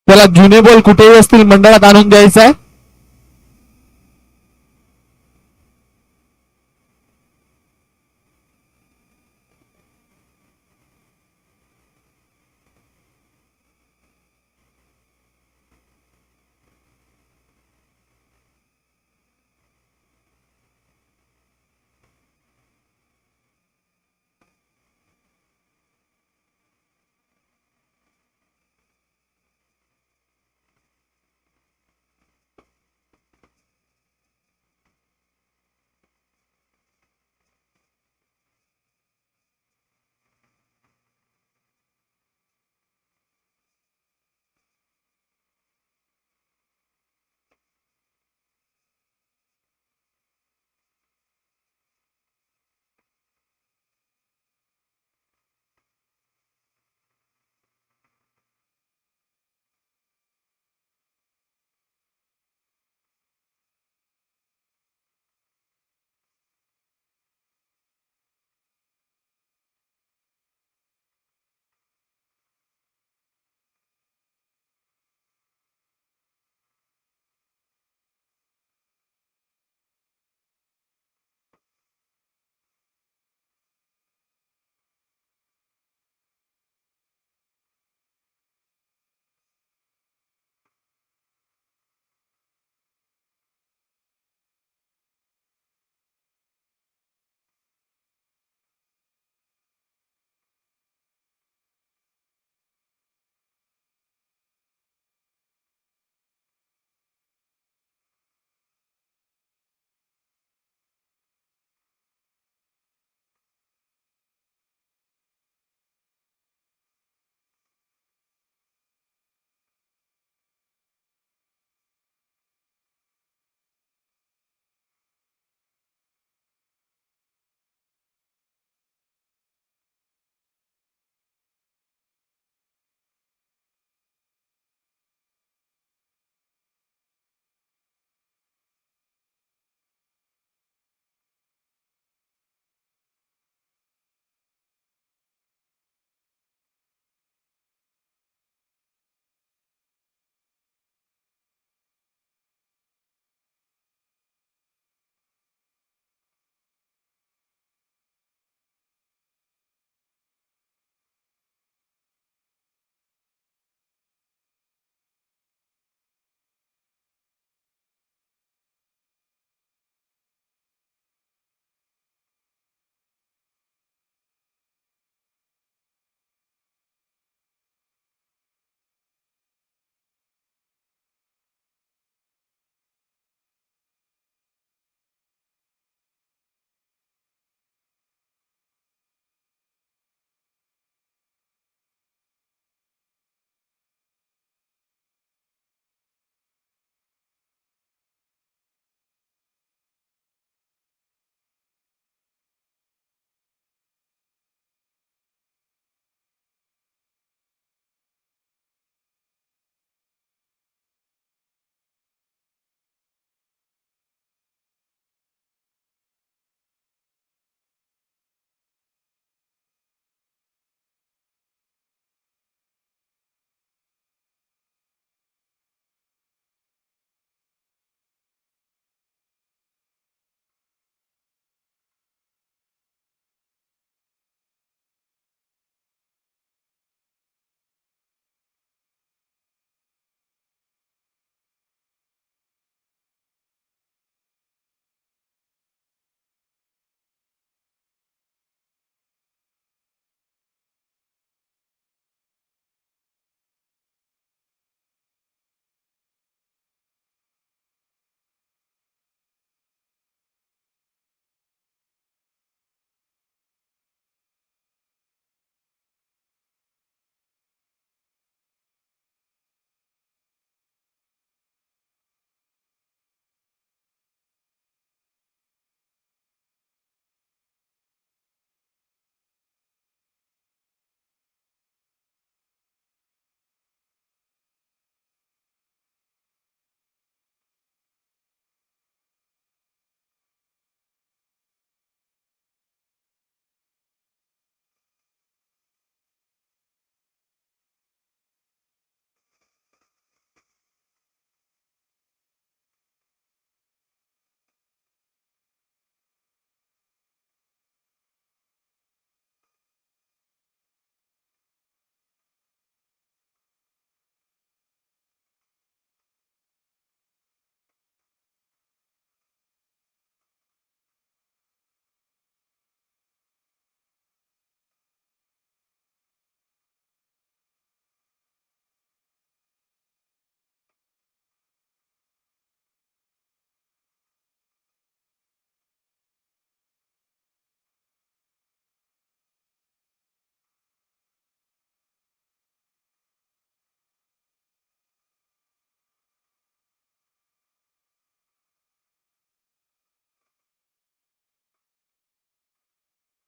त्याला जुने बॉल कुठेही असतील मंडळात आणून द्यायचा आहे.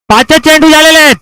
5 चेंडू झालेले आहेत.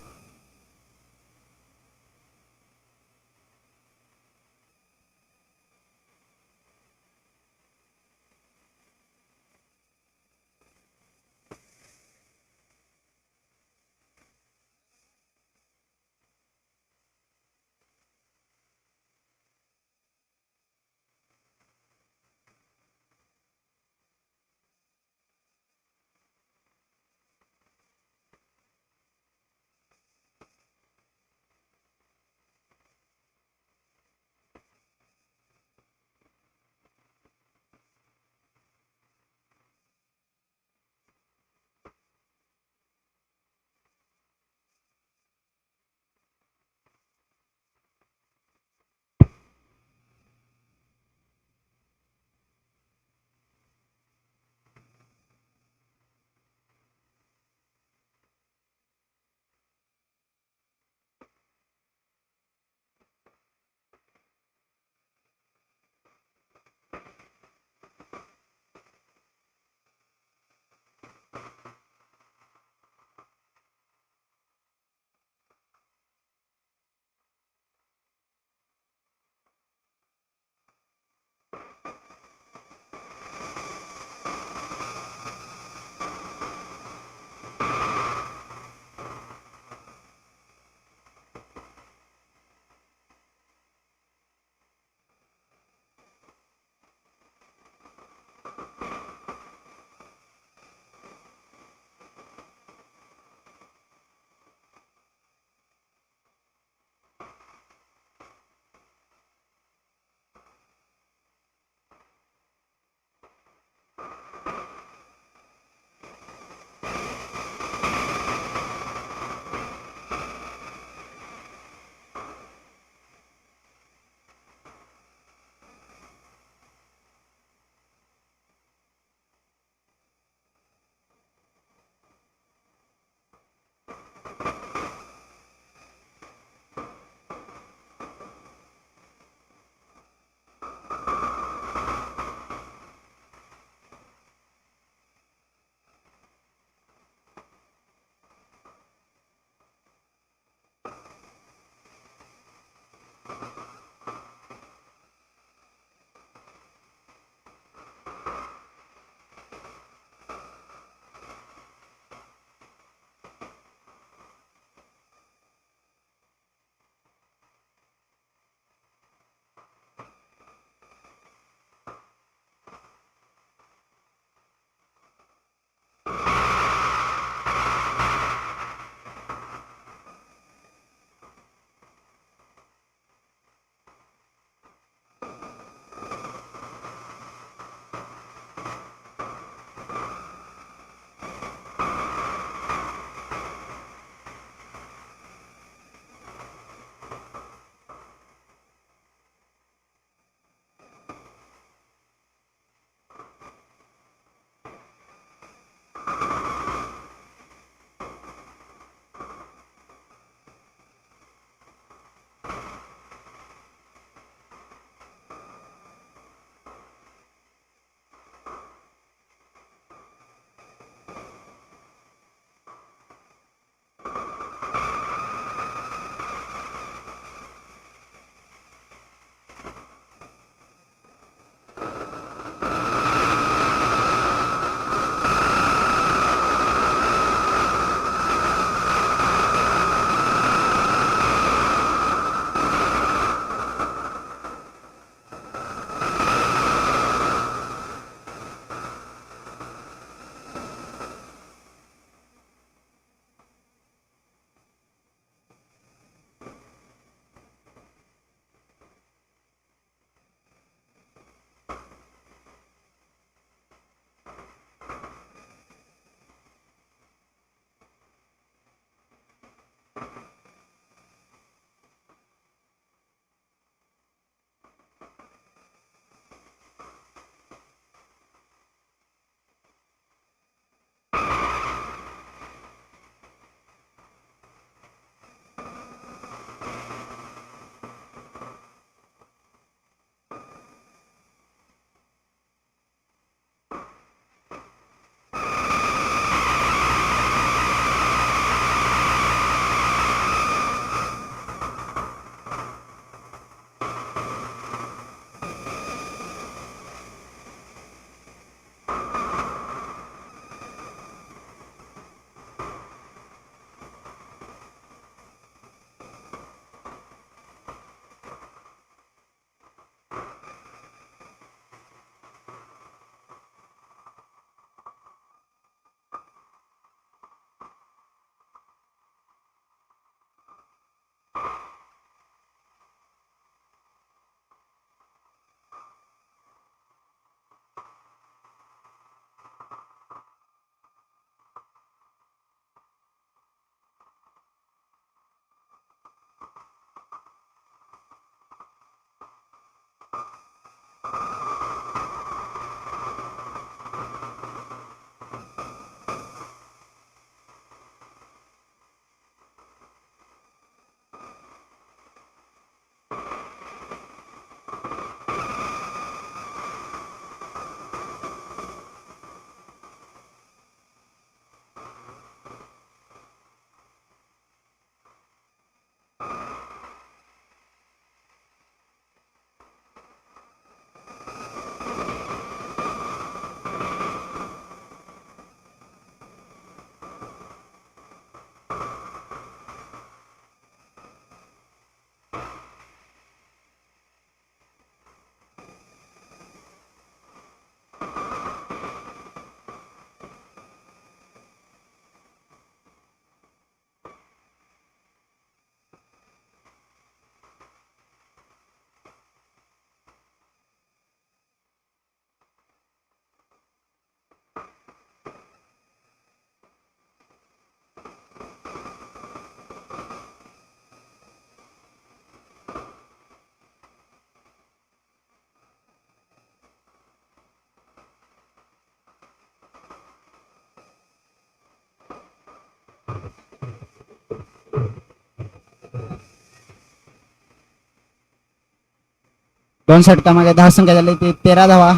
2 षटकामागे धावसंख्या झाली ती 13 धावा.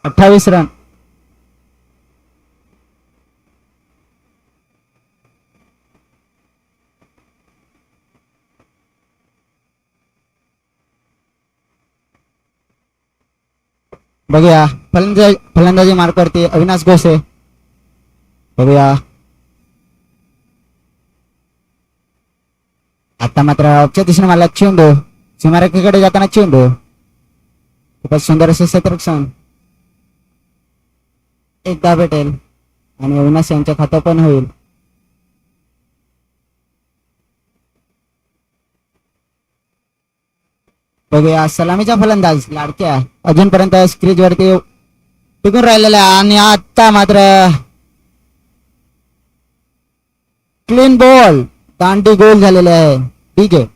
अठ्ठावीस रन. बघूया फलंदाजी मार्कवरती अविनाश घोसे. बघूया आता मात्र ऑफच्या दिशेने मला चेंडू सीमारेखेकडे जाताना चेंडू खूपच सुंदर असे क्षेत्ररक्षण. एकदा भेटेल आणि अविनाश यांच्या खातं पण होईल. बघूया सलामीचा फलंदाज लाडक्या अजूनपर्यंत स्क्रीज वरती टिकून राहिलेला आहे आणि आता मात्र क्लीन बॉल दांडी गोल झालेले आहे. डीजे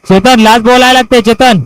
चेतन लास्ट बोलायला लागते चेतन.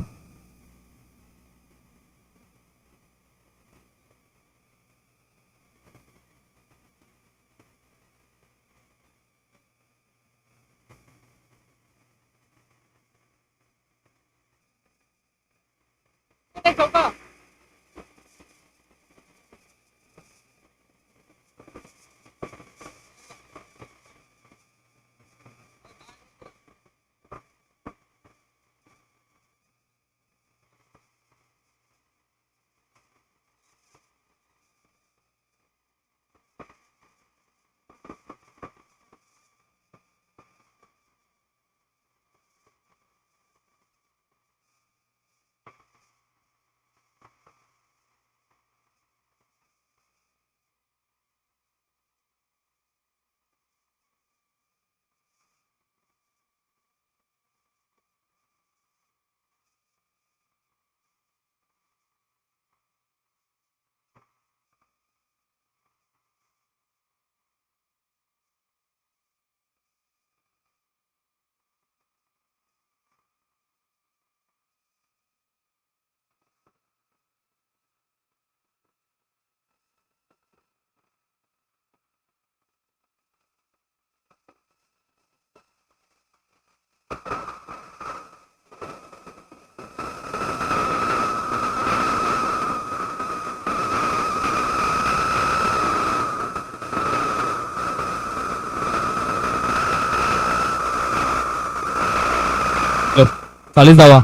चालीस धावा.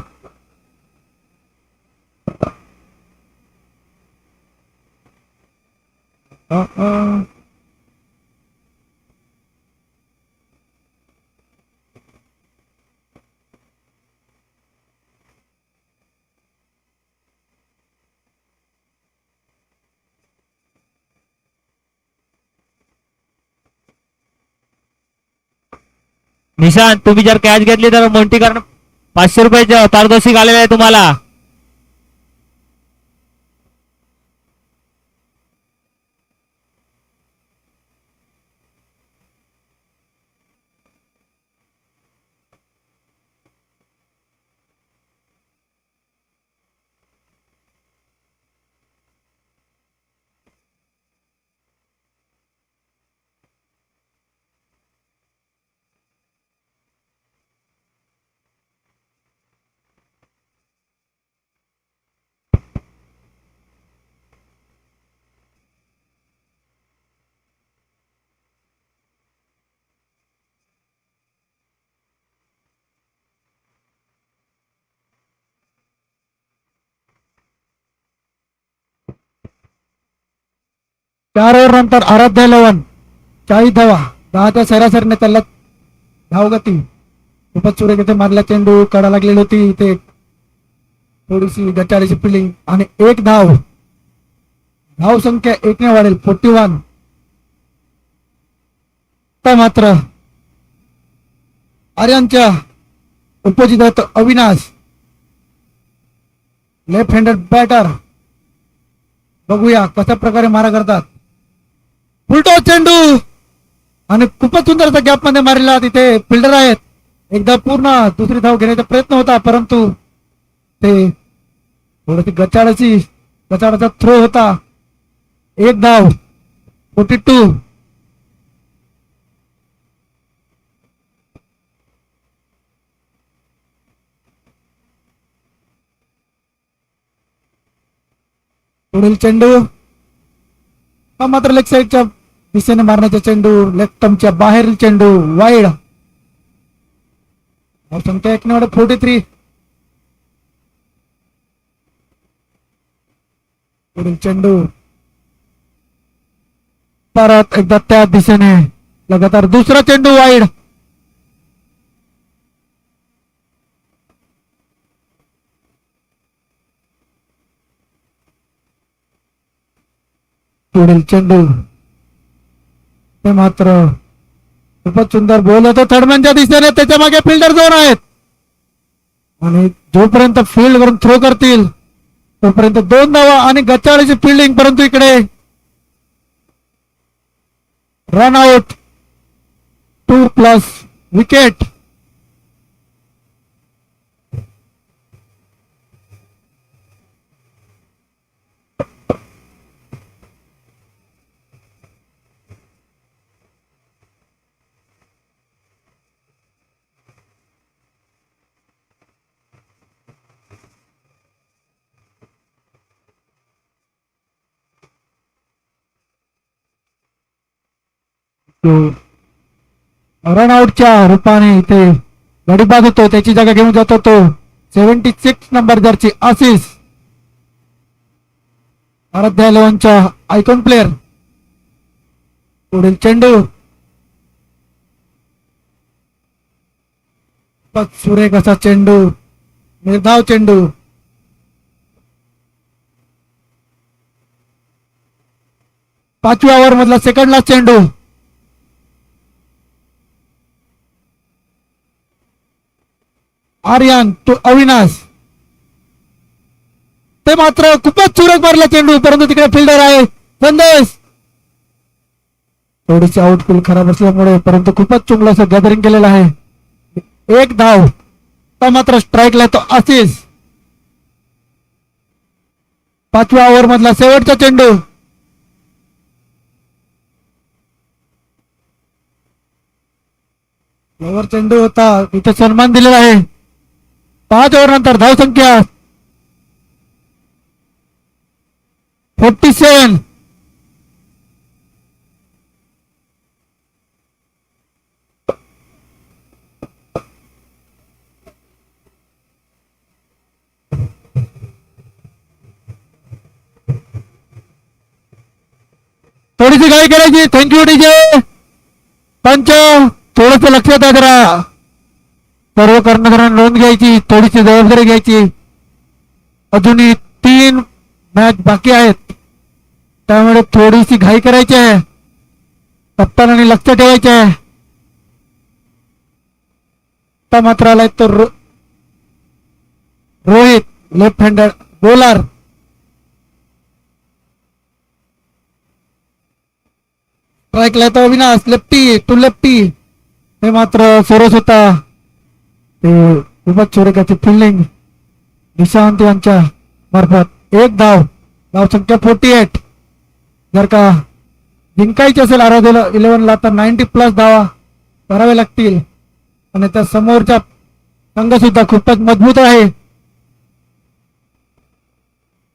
निशांत तुम्ही जर कॅच घेतली तर मोंटी करणं 500 रुपयाचं पारितोषिक आलेलं आहे तुम्हाला. चार ओव्हर नंतर आराध्य 11 40 धावा 10च्या सरासरीने त्याला धावगती. खूपच सुरेख इथे मारला चेंडू, कडा लागलेली होती इथे थोडीशी गटारीची फिल्डिंग आणि एक धाव. धाव संख्या 1 ने वाढेल 41. तर मात्र आर्यनच्या उपजित अविनाश लेफ्ट हँडेड बॅटर. बघूया कशा प्रकारे मारा करतात. उलटो चेंडू आणि खूपच सुंदर असा गॅप मध्ये मारलेला. तिथे फिल्डर आहेत. एकदा पूर्ण दुसरी धाव घेण्याचा प्रयत्न होता परंतु ते थोडीशी गचाडाचा थ्रो होता. एक धाव 42. पुढील चेंडू हा मात्र लेग साईडच्या दिशेने मारण्याचा चेंडू, लेग स्टंपच्या बाहेरील चेंडू वाईड. संख्या 1 ने वाढत 43. पुढील चेंडू परत एकदा त्या दिशेने लगातार दुसरा चेंडू वाईड. पुढील चेंडू ते मात्र खूपच सुंदर बॉल होतो थर्डमॅनच्या दिशेने. त्याच्या मागे फिल्डर झोन आहेत आणि जोपर्यंत फील्ड वरून थ्रो करतील तोपर्यंत 2 धावा आणि गच्चाळीची फिल्डिंग. परंतु इकडे रन आउट 2+ विकेट. रनआउटच्या रूपाने इथे गडीबाद होतो. त्याची जागा घेऊन जातो तो 76 नंबर जर्सी आशिष. आराध्य 11चा आयकॉन प्लेअर. पुढील चेंडू सुरेख असा चेंडू, निर्धाव चेंडू. पाचव्या ओव्हर मधला सेकंड लास्ट चेंडू. आर्यन टू अविनाश. ते मात्र खूपच सुरेख मारला चेंडू परंतु तिकडे फिल्डर आहे संदेश. थोडीशी आउटफील्ड खराब असल्यामुळे परंतु खूपच चांगलं असं गॅदरिंग केलेलं आहे. एक धाव. तर मात्र स्ट्राईकला तो आशिष. पाचव्या ओव्हर मधला शेवटचा चेंडू. ओव्हर चेंडू होता इथे सन्मान दिलेला आहे. 5 ओव्हर नंतर धाव संख्या 47. थोडीशी घाई करायची. Thank you DJ. पंच थोडस लक्षात आहे जरा. सर्व कर्णधारांना नोंद घ्यायची, थोडीशी जबाबदारी घ्यायची. अजूनही 3 मॅच बाकी आहेत त्यामुळे थोडीशी घाई करायची आहे. कप्तानाने लक्ष ठेवायचे आहे. आता मात्र आलाय तो रोहित लेफ्ट हँडेड बॉलर. स्ट्राईकला येतो अविनाश लेफ्टी टू लेफ्टी. हे मात्र सरस होता. ते खूपच चोरेकाची फिल्डिंग निशांत यांच्या मार्फत. एक धाव संख्या 48. जर का जिंकायची असेल आराधेला 11ला तर 90+ धावा करावे लागतील. आणि त्या समोरचा संघ सुद्धा खूपच मजबूत आहे.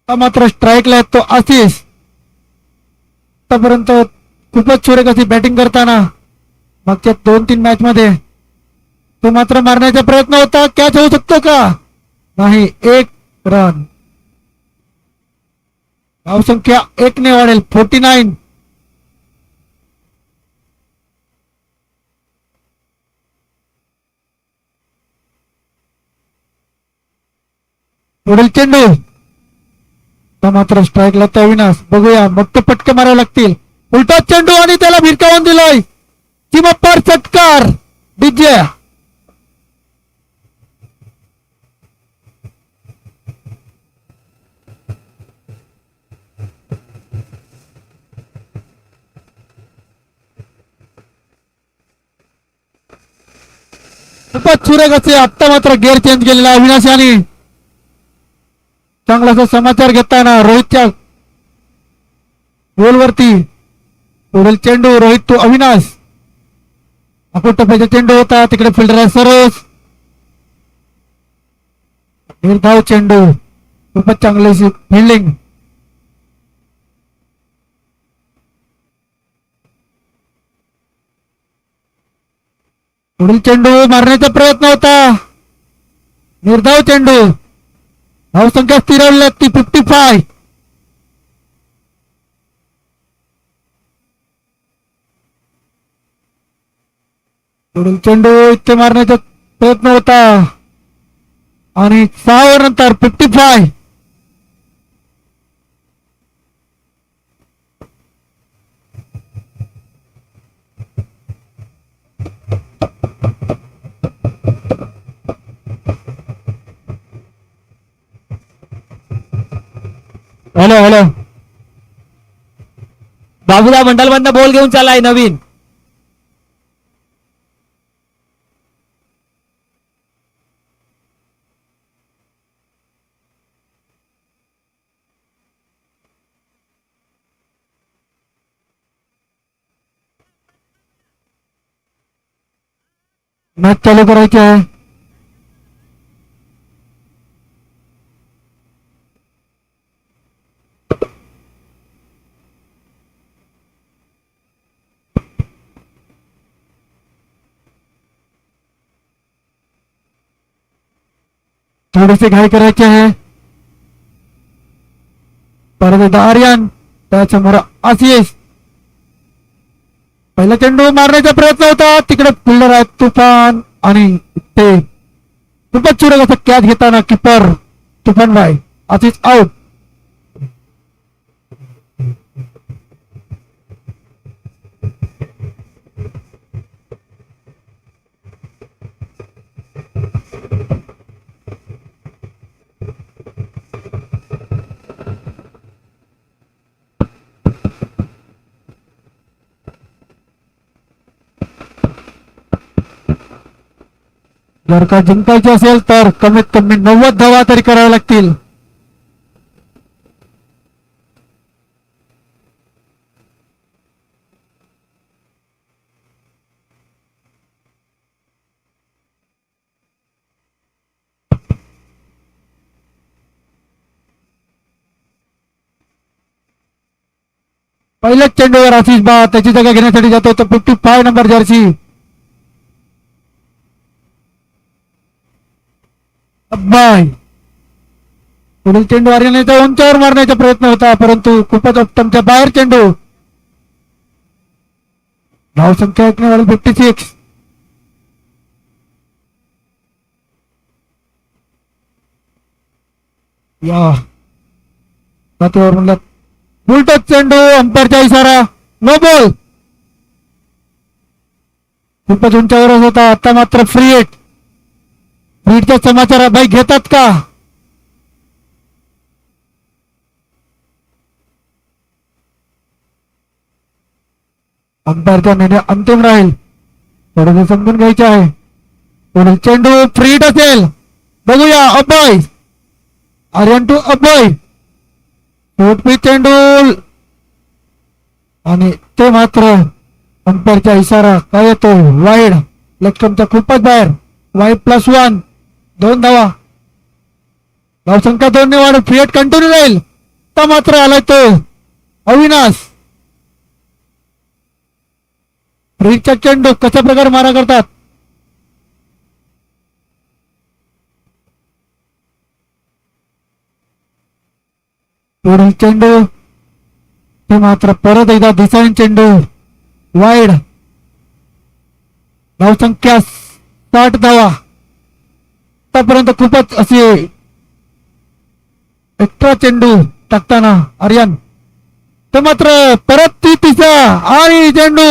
मात्र स्ट्राईकला येतो आशिष. आतापर्यंत खूपच चोरेकाची बॅटिंग करताना मागच्या 2-3 मॅच मध्ये तो मात्र मारण्याचा प्रयत्न होता. कॅच होऊ शकतो का? नाही. 1 रन. धावसंख्या 1 ने वाढेल 49. पुढील चेंडू मात्र स्ट्राईकला तो अविनाश. बघूया मोठे पटके मारावे लागतील. उलटा चेंडू आणि त्याला भिरकावून दिलाय. चिमप्पार षटकार विजय. खूपच सुरेख असे. आत्ता मात्र गेअर चेंज केलेला अविनाश यांनी. चांगलासा समाचार घेताना रोहितच्या गोलवरती. पुढील चेंडू रोहित तो अविनाश. टप्प्याचा चेंडू होता. तिकडे फिल्डर आहे सरस. निर्धाव चेंडू. खूपच चांगली फिल्डिंग. पुढील चेंडू मारण्याचा प्रयत्न होता. निर्धाव चेंडू. धावसंख्या स्थिरवली ती 55. पुढील चेंडू इथे मारण्याचा प्रयत्न होता आणि 6 ओव्हर नंतर 55. हॅलो बाबूला मंडल मधनं बॉल घेऊन चाललाय नवीन. मॅच चालू करायची आहे. थोडीशी घाई करायची आहे. परत आर्यन त्यासमोर आशिष. पहिला चेंडू मारण्याचा प्रयत्न होता. तिकडे फिल्डर आहे तुफान आणि ते खूपच चुरक असं कॅच घेताना किपर तुफान भाई. आशिष आउट. जर का जिंकायचे असेल तर कमीत कमी 90 धावा तरी कराव्या लागतील. पहिल्याच चेंडूवर आशिष बा त्याची जागा घेण्यासाठी जातो तो 55 नंबर जर्सी. बाय. पुढील चेंडू आर्यनचा उंचावर मारण्याचा प्रयत्न होता परंतु खूपच उत्तमच्या बाहेर चेंडू. धावसंख्या 56. या 7 ओव्हर म्हणलं उलट चेंडू. अंपायरचा इशारा नो बॉल. खूपच उंचावरच होता. आता मात्र फ्री हिट. बीडचा समाचार बाई घेतात का? अंपायरचा निर्णय अंतिम राहील, थोडं समजून घ्यायचे आहे. पुढील चेंडू फ्री हिट असेल, बघूया. अभय, आर्यन टू अभय, शॉर्ट चेंडू आणि ते मात्र अंपायरचा इशारा काय येतो? वाईड, लेगस्टंपच्या खूपच बाहेर. वाईड +1, 2 धावा. धावसंख्या 2 ने वाढ, फ्री हिट कंटिन्यू राहील. तर मात्र आलाय तो अविनाश. फ्रीचा चेंडू कशा प्रकारे मारा करतात? पुढील चेंडू ते मात्र परत एकदा दिसाईन चेंडू वाईड. धावसंख्या 60 धावा. आतापर्यंत खूपच असे एक्स्ट्रा चेंडू टाकताना आर्यन, ते मात्र परत ती तिसा आणि चेंडू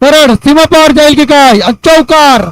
सरळ सीमा पार जाईल की काय? चौकार.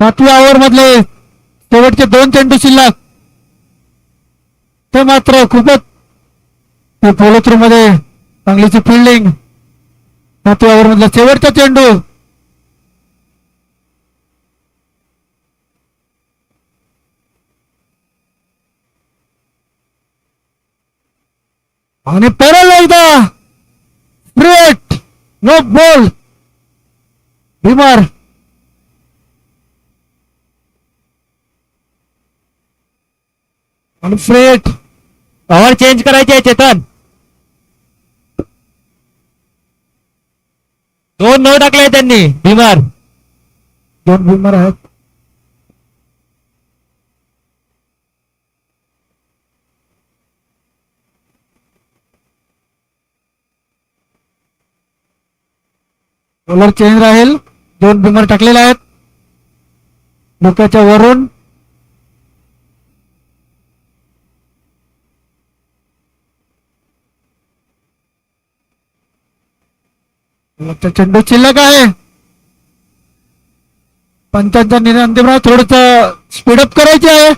सातव्या ओव्हर मधले शेवटचे 2 चेंडू शिल्लक. ते मात्र खूपच फॉलो थ्रू मध्ये चांगलीची फिल्डिंग. सातव्या ओव्हर मधला शेवटचा चेंडू आणि परत एकदा स्ट्रेट नो बॉल. भीमार आणि फ्रेट. ओव्हर चेंज करायची आहे चेतन. 2 नऊ टाकले त्यांनी भीमार. 2 भीमार आहेत. बॉलर चेंज राहील. 2 भीमार टाकलेले आहेत डोक्याच्या वरून. चेंडू शिल्लक आहे. पंचांचा निर्णय अंतिम राह. थोडस स्पीडअप करायचे आहे.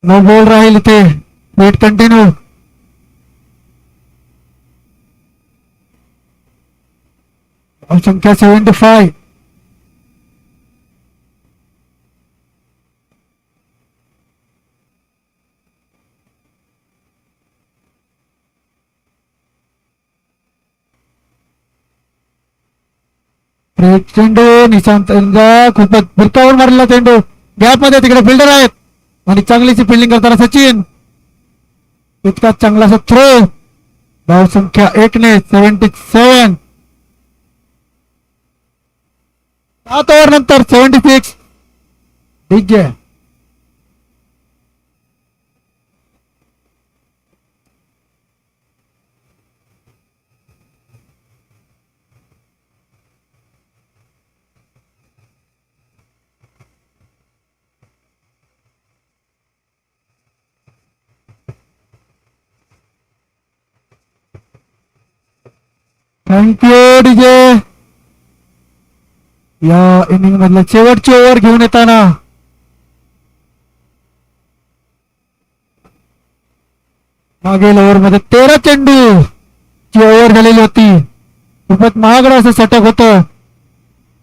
नो बॉल राहील इथे. Wait continue. संख्या 75. एक चेंडू निशांत खूपच बुरकावर मारलेला चेंडू गॅप मध्ये तिकडे फिल्डर आहेत आणि चांगलीची फिल्डिंग करताना सचिन इतका चांगलासा थ्रो धाव संख्या 1 ने 77 7 ओव्हर नंतर 76 डीजे थँक्यू डीजे या इनिंग मधल्या शेवटची ओव्हर घेऊन येताना मागील ओव्हर मध्ये 13 चेंडू ची ओव्हर झालेली होती खूपच महागडं असं षटक होतं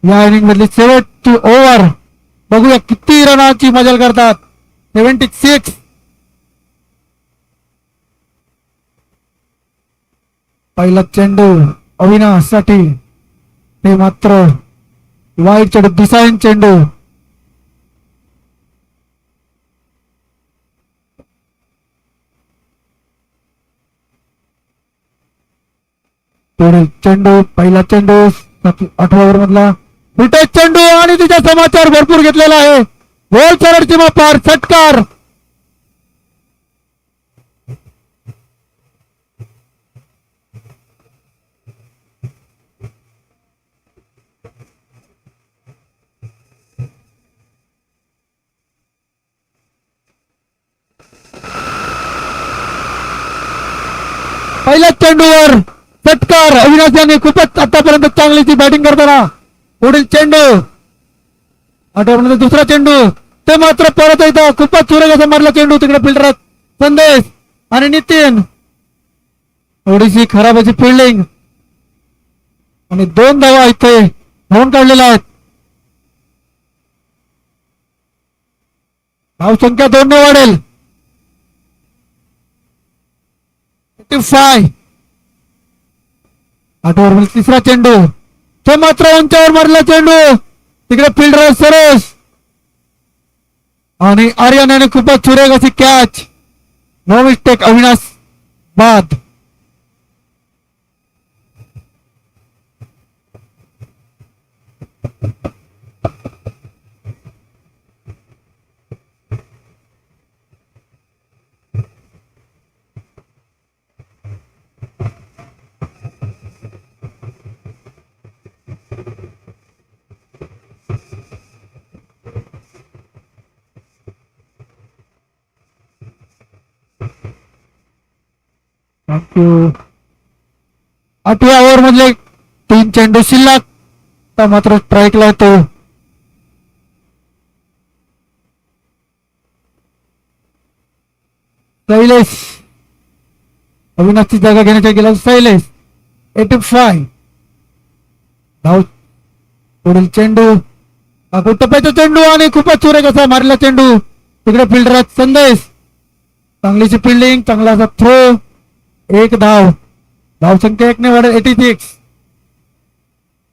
या इनिंग मधली शेवटची ओव्हर बघूया किती रनाची मजल करतात 76 पहिला चेंडू अविनाश साठी ते मात्र वाईट चेंडू दिसायन चेंडू पुढील चेंडू पहिला चेंडू 8 ओव्हर मधला फुटेज चेंडू आणि तिचा समाचार भरपूर घेतलेला आहे गोल सरळ सीमा पार षटकार पहिल्या चेंडूवर षटकार अविनाश यांनी खूपच आतापर्यंत चांगलीची बॅटिंग करताना पुढील चेंडू आठवड्यामध्ये दुसरा चेंडू ते मात्र परत येतं खूपच सुरेख असं मारला चेंडू तिकडे फिल्डर संदेश आणि नितीन थोडीशी खराब अशी फिल्डिंग आणि 2 धावा इथे धावून काढलेल्या आहेत धाव संख्या 2 ने वाढेल 85 8 ओव्हर तिसरा चेंडू तो मात्र उंचावर मारला चेंडू तिकडे फिल्डर सरोज आणि आर्यन याने खूपच सुरेख अशी कॅच नो मिस्टेक अविनाश बाद थँक्यू 8व्या ओव्हर मधले 3 चेंडू शिल्लक तर मात्र स्ट्राईकला येतो शैलेश अविनाशची जागा घेण्याच्या गेला शैलेश 85 धाव पुढील चेंडू टप्प्याचा चेंडू आणि खूपच सुरेख असा मारला चेंडू तिकडे फिल्डर संदेश चांगलीची फिल्डिंग चांगला असा थ्रो 1 धाव धाव संख्या 1 ने वाढेल 86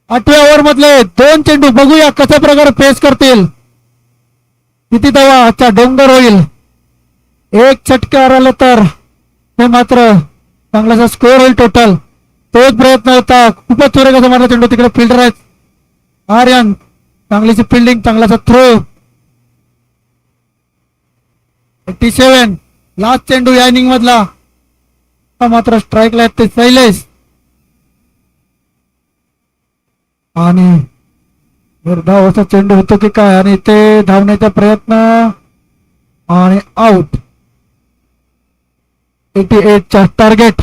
8व्या ओव्हर मधले 2 चेंडू बघूया कशा प्रकारे फेस करतील किती धावा आजचा डोंगर होईल 1 षटकार आला तर ते मात्र चांगलासा स्कोअर होईल टोटल तोच प्रयत्न होता खूपच सुरेख असा मारला चेंडू तिकडे फिल्डर आहेत आर्यन चांगलीची फिल्डिंग चांगलासा थ्रो 87 लास्ट चेंडू या इनिंग मधला मात्र स्ट्राईकला येते शैलेश आणि धाव असा चेंडू होतो की काय आणि ते धावण्याचा प्रयत्न आणि आउट 88 चा टार्गेट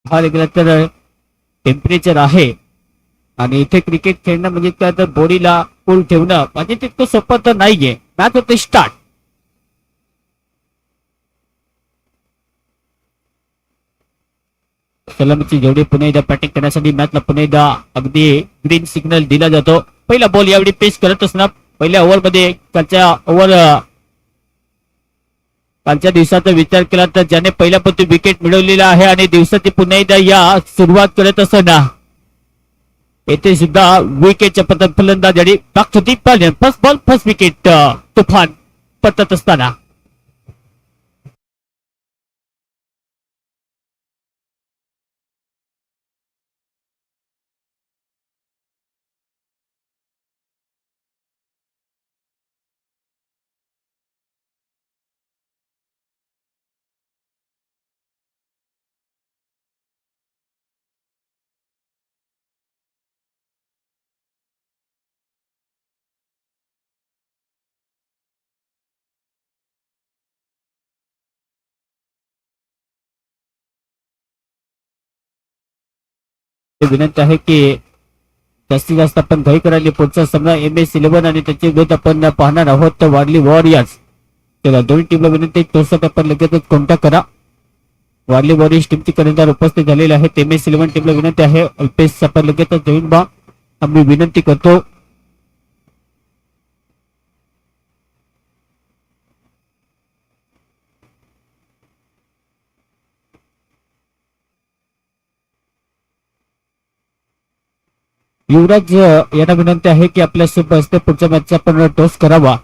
पाहायला गेलं तर टेम्परेचर आहे आणि इथे क्रिकेट खेळणं म्हणजे काय तर बॉडीला कूल ठेवणं म्हणजे तितकं सोपं तर नाहीये. मॅच होते स्टार्ट. सलामीची जोडी पुन्हा एकदा बॅटिंग करण्यासाठी मॅचला पुन्हा एकदा अगदी ग्रीन सिग्नल दिला जातो. पहिला बॉल यावेळी पेश करत असताना पहिल्या ओव्हरमध्ये कालच्या दिवसाचा विचार केला तर ज्याने पहिल्या पत्ती विकेट मिळवलेला आहे आणि दिवसाची पुन्हा एकदा या सुरुवात करत असताना येथे सुद्धा विकेटच्या पतन फलंदाज आणि फर्स्ट बॉल फर्स्ट विकेट तुफान पतत असताना विनंती आहे की जास्तीत जास्त आपण घाई करायला पुढचा सामना MS11 आणि त्याचे विरोध आपण पाहणार आहोत तर वारली वॉरियर्स. त्याला दोन्ही टीमला विनंती तोसत आपण लगेचच कॉन्टॅक्ट करा. वारली वॉरियर्स टीमची कर्णधार उपस्थित झालेले आहेत. MS11 टीमला विनंती आहे अल्पेश आपण लगेचच जॉईन बा आम्ही विनंती करतो. युवराज यांना विनंती आहे की आपल्या सोबत असते पुढच्या मॅचचा आपण टॉस करावा.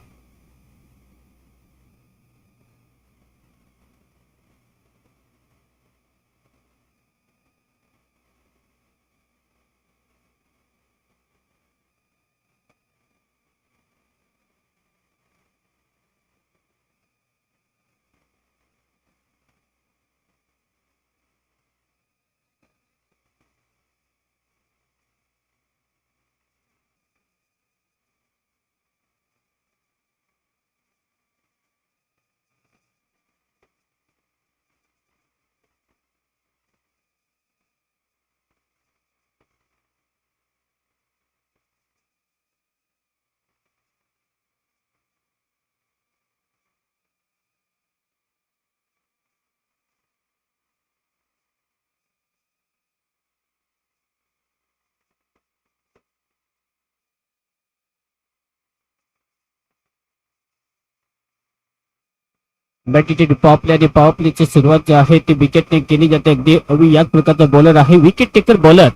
बॅटिंग पॉपले आणि पॉवर प्लेची सुरुवात जी आहे ती विकेटने केली जाते. अगदी अवी याच प्रकारचा बॉलर आहे. विकेट टेकर बॉलर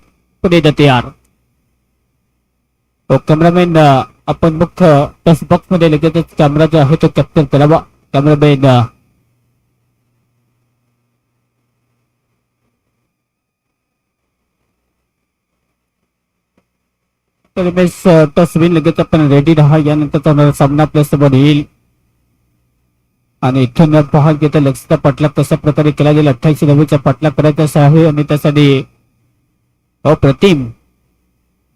पुढे जाते यार. कॅमेरामॅन आपण मुख्य टच बॉक्स मध्ये लगेचच कॅमेरा जो आहे तो कॅप्चर करावा. कॅमेरामॅन टच विन लगेच आपण रेडी राहा. यानंतर सामना आपल्या समोर येईल आणि इथून पाहाल की लक्षचा पाठलाग कशा प्रकारे केला जाईल. 28 नंबरचा पाठलाग करायचा आहे आणि त्यासाठी अप्रतिम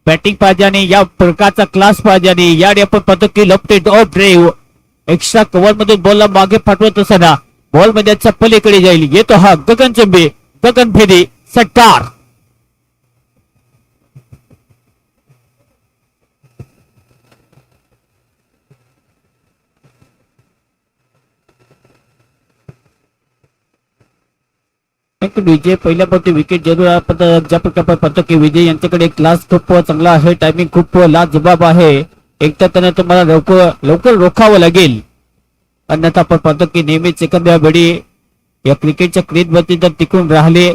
बॅटिंग पाहिजे आणि या प्रकारचा क्लास पाहिजे. आणि याने आपण पाहतो की left of drive extra cover मधून बॉलला मागे पाठवत असताना बॉल मध्ये पलीकडे जाईल. येतो हा गगनचुंबी गगनभेदी षटकार. विजय पहिल्या पत्ती विकेट जरूर आपण ज्या प्रकारे पाहतो की विजय यांच्याकडे क्लास खूप चांगला आहे. टायमिंग खूप लाजबाब आहे. एकतर त्यांना तुम्हाला लवकर रोखावं लागेल. अन्यथा आपण पाहतो की नेहमीच एखाद्या वेळी या क्रिकेटच्या क्रीज वरती जर टिकून राहिले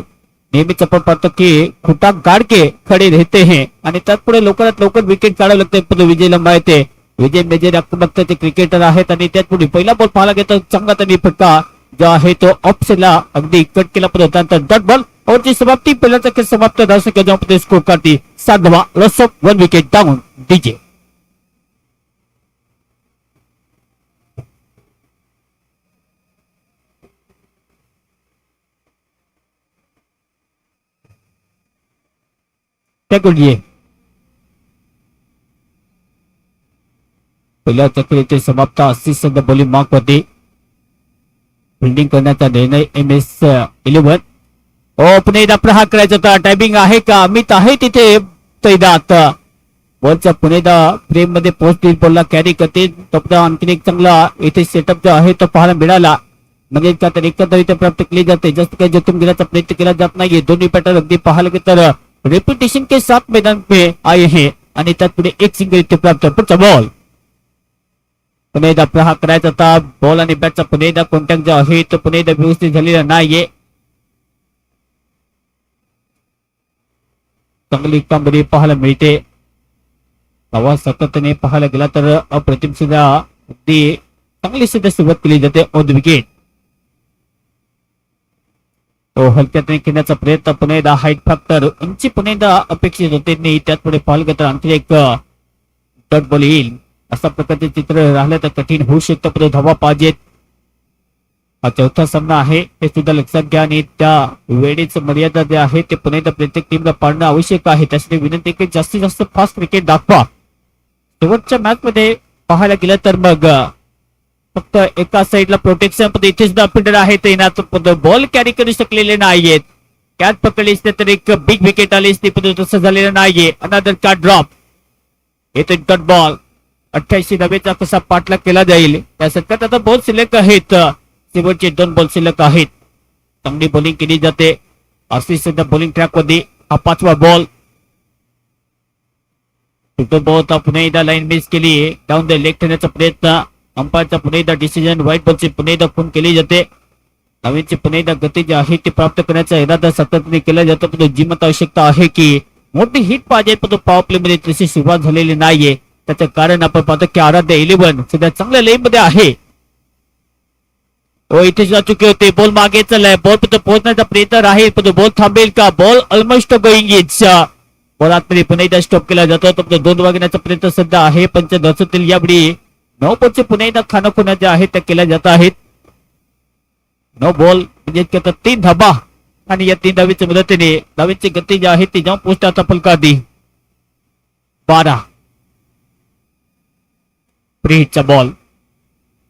नेहमीच आपण पाहतो की खुटा गाड के खडे रहते हैं आणि त्यात पुढे लवकरात लवकर विकेट काढावं लागते. पण विजयला माहिती आहे विजय मेजर आक्रमकतेचे क्रिकेटर आहेत आणि त्यात पुढे पहिला बॉल पाहायला घेतो चांगला त्यांनी फटका जो आहे तो ऑप्शनला अगदी कट केला. पण त्यानंतर डॉट बॉल ओव्हरची समाप्ती. पहिल्याचा खेळ समाप्त धावसंख्या ज्यामध्ये स्कोर काढती 7 धावा. Loss of 1 wicket down DJ. पहिल्या चक्रीचे समाप्त 80 सध्या बॉलिंग मार्क होती. फिल्डिंग करण्याचा निर्णय MS11 पुन्हा एकदा प्रहार करायचा होता. टायमिंग आहे का? अमित आहे तिथे तैदात बॉलच्या पुन्हा एकदा फ्रेम मध्ये पोहोचतील. बॉलला कॅरी करतील. तोपर्यंत आणखी एक चांगला इथे सेटअप जो आहे तो पाहायला मिळाला. म्हणजे का तर एकदा इथे प्राप्त केली जाते. जास्त काही जतून घेण्याचा प्रयत्न केला जात नाहीये. दोन्ही बॅटर अगदी पाहायला गेलं तर रेप्युटेशन के साथ मैदान पे आए हैं आणि त्यात पुढे एक सिंगल इथे प्राप्त. पुढचा बॉल पुन्हा एकदा प्रहार करायचा होता. बॉल आणि बॅटचा पुन्हा एकदा कॉन्टॅक्ट जो आहे तो पुन्हा एकदा व्यवस्थित झालेला नाहीये. चांगली कामगिरी पाहायला मिळते. प्रवास सातत्याने पाहायला गेला तर अप्रतिम सुद्धा अगदी चांगली सुद्धा सुरुवात केली जाते ऑन द विकेट. तो हलक्याने खेळण्याचा प्रयत्न पुन्हा एकदा हाईट फॅक्टर उंची पुन्हा एकदा अपेक्षित होते नाही. त्यात पुढे पाहायला गेलं तर आणखी एक डॉट बॉल येईल. अशा प्रकारचे चित्र राहिलं तर कठीण होऊ शकतं. पण धावा पाहिजेत. हा चौथा सामना आहे हे सुद्धा लक्षात घ्या आणि त्या वेळेच मर्यादा जे आहे ते पुन्हा एकदा प्रत्येक टीमला पाळणं आवश्यक आहे. त्यासाठी विनंती की जास्तीत जास्त फास्ट क्रिकेट दाखवा. शेवटच्या मॅच मध्ये पाहायला गेलं तर मग फक्त एका साईडला प्रोटेक्शन पण इथे सुद्धा फिल्डर आहे ते बॉल कॅरी करू शकलेले नाहीयेत. कॅच पकडली असते तर एक बिग विकेट आली असती पण तसं झालेलं नाहीये. अनदर कार्ड ड्रॉप येतो कट बॉल. 88 धावेचा कसा पाठलाग केला जाईल त्या सत्यात आता बॉल शिल्लक आहेत. शेवटचे 2 बॉल शिल्लक आहेत. चांगली बॉलिंग केली जाते. आशिष सध्या बॉलिंग ट्रॅक मध्ये. हा 5वा बॉल. बॉल पुन्हा एकदा लाईन मिस केली. डाऊन द लेग ठेवण्याचा प्रयत्न. अंपायरचा पुन्हा एकदा डिसिजन. व्हाईट बॉलची पुन्हा एकदा खून केली जाते. नवीनची पुन्हा एकदा गती जी आहे ती प्राप्त करण्याचा इरादा सातत्याने केला जातो. पण जिमत आवश्यकता आहे की मोठी हिट पाहिजे पण पॉवर प्ले मध्ये तशी सुरुवात झालेली नाहीये. त्याचं कारण आपण पाहतो की आराध्य 11 सध्या चांगल्या लेन मध्ये आहे. इथे सुद्धा चुकी होते. बॉल मागे चाललाय. बॉल पर्यंत पोहोचण्याचा प्रयत्न राहील पण बॉल थांबेल का? Ball almost going is. Ball आतमध्ये पुन्हा एकदा स्टॉप केला जातो. तो 2 वागण्याचा प्रयत्न सध्या आहे. पंच दर्शवतील यावेळी 9 बॉलचे पुन्हा एकदा खानाखुना ज्या आहेत त्या केल्या जात आहेत. 9 बॉल म्हणजे 3 धाबा आणि या 3 धावीच्या मदतीने धावीची गती जी आहे ती जाऊन पोस्टाचा फलकादी 12 प्रीहिटचा बॉल.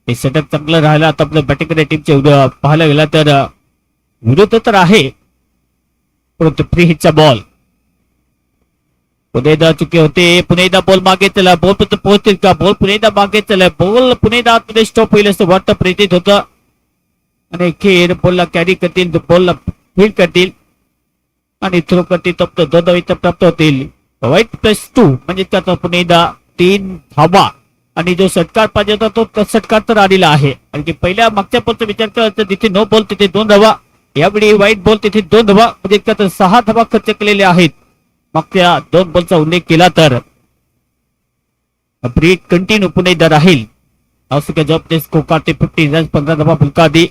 हे सेटअप चांगलं राहिलं. आता आपल्या बॅटिंग टीमचे पाहायला गेला तर विरोध तर आहे परंतु प्रीहिटचा बॉल. पुन्हा एकदा चुकी होते. पुन्हा एकदा बॉल मागे चला. बॉल पर्यंत पोहोचतील का? बॉल पुन्हा एकदा मागे चला. बॉल पुन्हा एकदा आतमध्ये स्टॉप होईल असं वाटतं प्रतीत होतं आणि खेळ बॉलला कॅरी करतील. बॉलला फील्ड करतील आणि थ्रो करतील. तप्त 2 धावा प्राप्त होतील. वाईट +2 म्हणजे त्याचा पुन्हा एकदा 3 धावा आणि जो षटकार पाहिजे होता तो षटकार तर आलेला आहे. आणि पहिल्या मागच्या बॉलचा विचार केला तर तिथे 9 बॉल तिथे 2 धावा. यावेळी व्हाईट बॉल तिथे 2 धावा म्हणजे 6 धावा खर्च केलेले आहेत. मागच्या 2 बॉलचा उल्लेख केला तर ब्रीड कंटिन्यू पुन्हा एकदा राहील. असं जॉब ते स्कोर 50 रन्स 15 धावा फलकादी.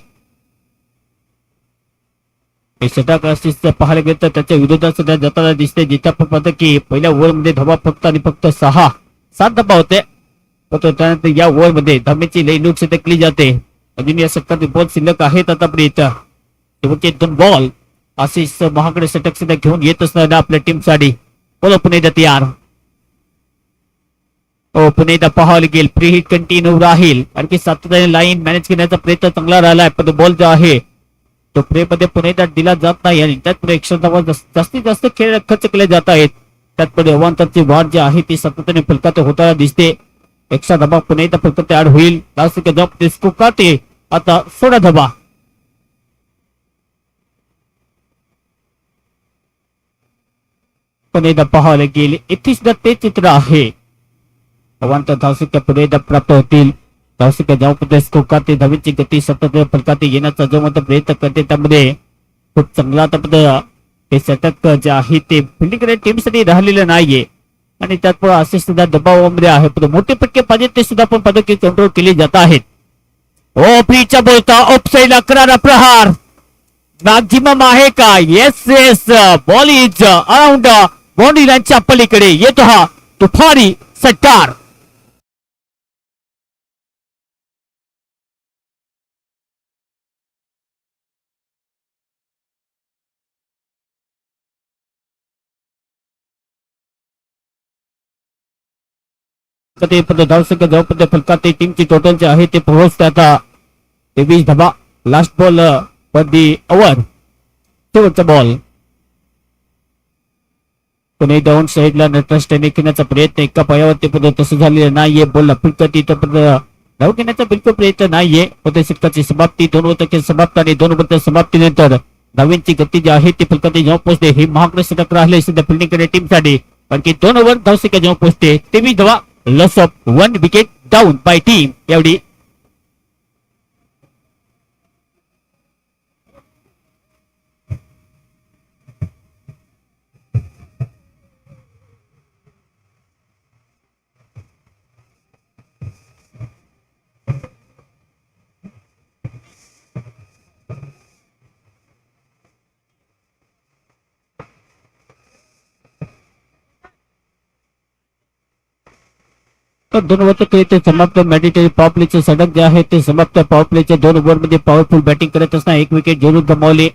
षटकार पाहायला गेलं तर त्याच्या विरोधात सध्या जाताना दिसते. जिथे आपण पाहतो की पहिल्या ओव्हरमध्ये धावा फक्त आणि फक्त 6-7 धावा होते. त्यानंतर या ओव्हर मध्ये धाब्याची लई लूट सध्या केली जाते. अजून या षटकातील बॉल शिल्लक आहेत आतापर्यंत. शेवटचे 2 बॉल आशिष महाकडे षटक सुद्धा घेऊन येत असणार आपल्या टीम साठी. बोलो पुन्हा एकदा तयार. पुन्हा एकदा पाहावं लागेल. प्री हिट कंटिन्यू राहील. आणखी सातत्याने लाईन मॅनेज करण्याचा प्रयत्न चांगला राहिलाय पण बॉल जो आहे तो प्ले मध्ये पुन्हा एकदा दिला जात नाही आणि त्यात एक्स्ट्रा धावा जास्तीत जास्त खेळ खर्च केले जात आहेत. त्यात अवांतरची वाढ जी आहे ती सातत्याने फलकात होताना दिसते. एक्स्ट्रा धाबा पुन्हा एकदा फलकात ऍड होईल. आता 16 धाबा. पुन्हा एकदा पाहावं लागेल. इथे सुद्धा ते चित्र आहे. अवांतर धावसंख्या पुन्हा एकदा प्राप्त होतील. धावसंख्या जाऊन स्कोरते धावीची गती सतत फलकात येण्याचा जो मात्र प्रयत्न करते त्यामध्ये खूप चांगला हे षटक जे आहे ते फिल्डिंग टीम साठी राहिलेलं नाहीये आणि त्यात पण असे सुद्धा दबावामध्ये आहे. पण मोठे फटके पाहिजे ते सुद्धा आपण पाहतो की कंट्रोल केले जात आहेत. प्रीचा बोलता ऑफसाईडला करारा प्रहार मॅक्झिमम आहे का? Yes ball is around boundary लाईनच्या पलीकडे येतो हा तुफारी षटकार. धावसंख्या जवळपर्यंत फलकात टीमची टोटल जे आहे ते पोहोचते आता 23 धाबा. लास्ट बॉल पर दी ओव्हर शेवटचा बॉल. पुणे डाऊन साईडला नटराष्ट्राने घेण्याचा प्रयत्न एका पायावरती पण तसं झालेलं नाहीये. बॉलला फिरकत इथं पण धाव घेण्याचा बिलकुल प्रयत्न नाहीये. होते षटकाची समाप्ती 2 ओव्हरची समाप्त आणि 2 ओव्हरच्या समाप्तीनंतर धावींची गती जी आहे ती फलकात जेव्हा पोहोचते हे महागडे षटक राहिले सध्या फिल्डिंग करणे टीमसाठी. कारण की 2 ओव्हर धावसंख्या जेव्हा पोहोचते 23 धावा, loss of 1 wicket down by team एवढी. तर 2 ओव्हरचं खेळ ते समाप्त. मॅन्डेटरी पॉवर प्लेचे षटक जे आहे ते समाप्त. पॉवर प्लेच्या 2 ओव्हरमध्ये पॉवरफुल बॅटिंग करत असताना 1 विकेट जरूर गमावले.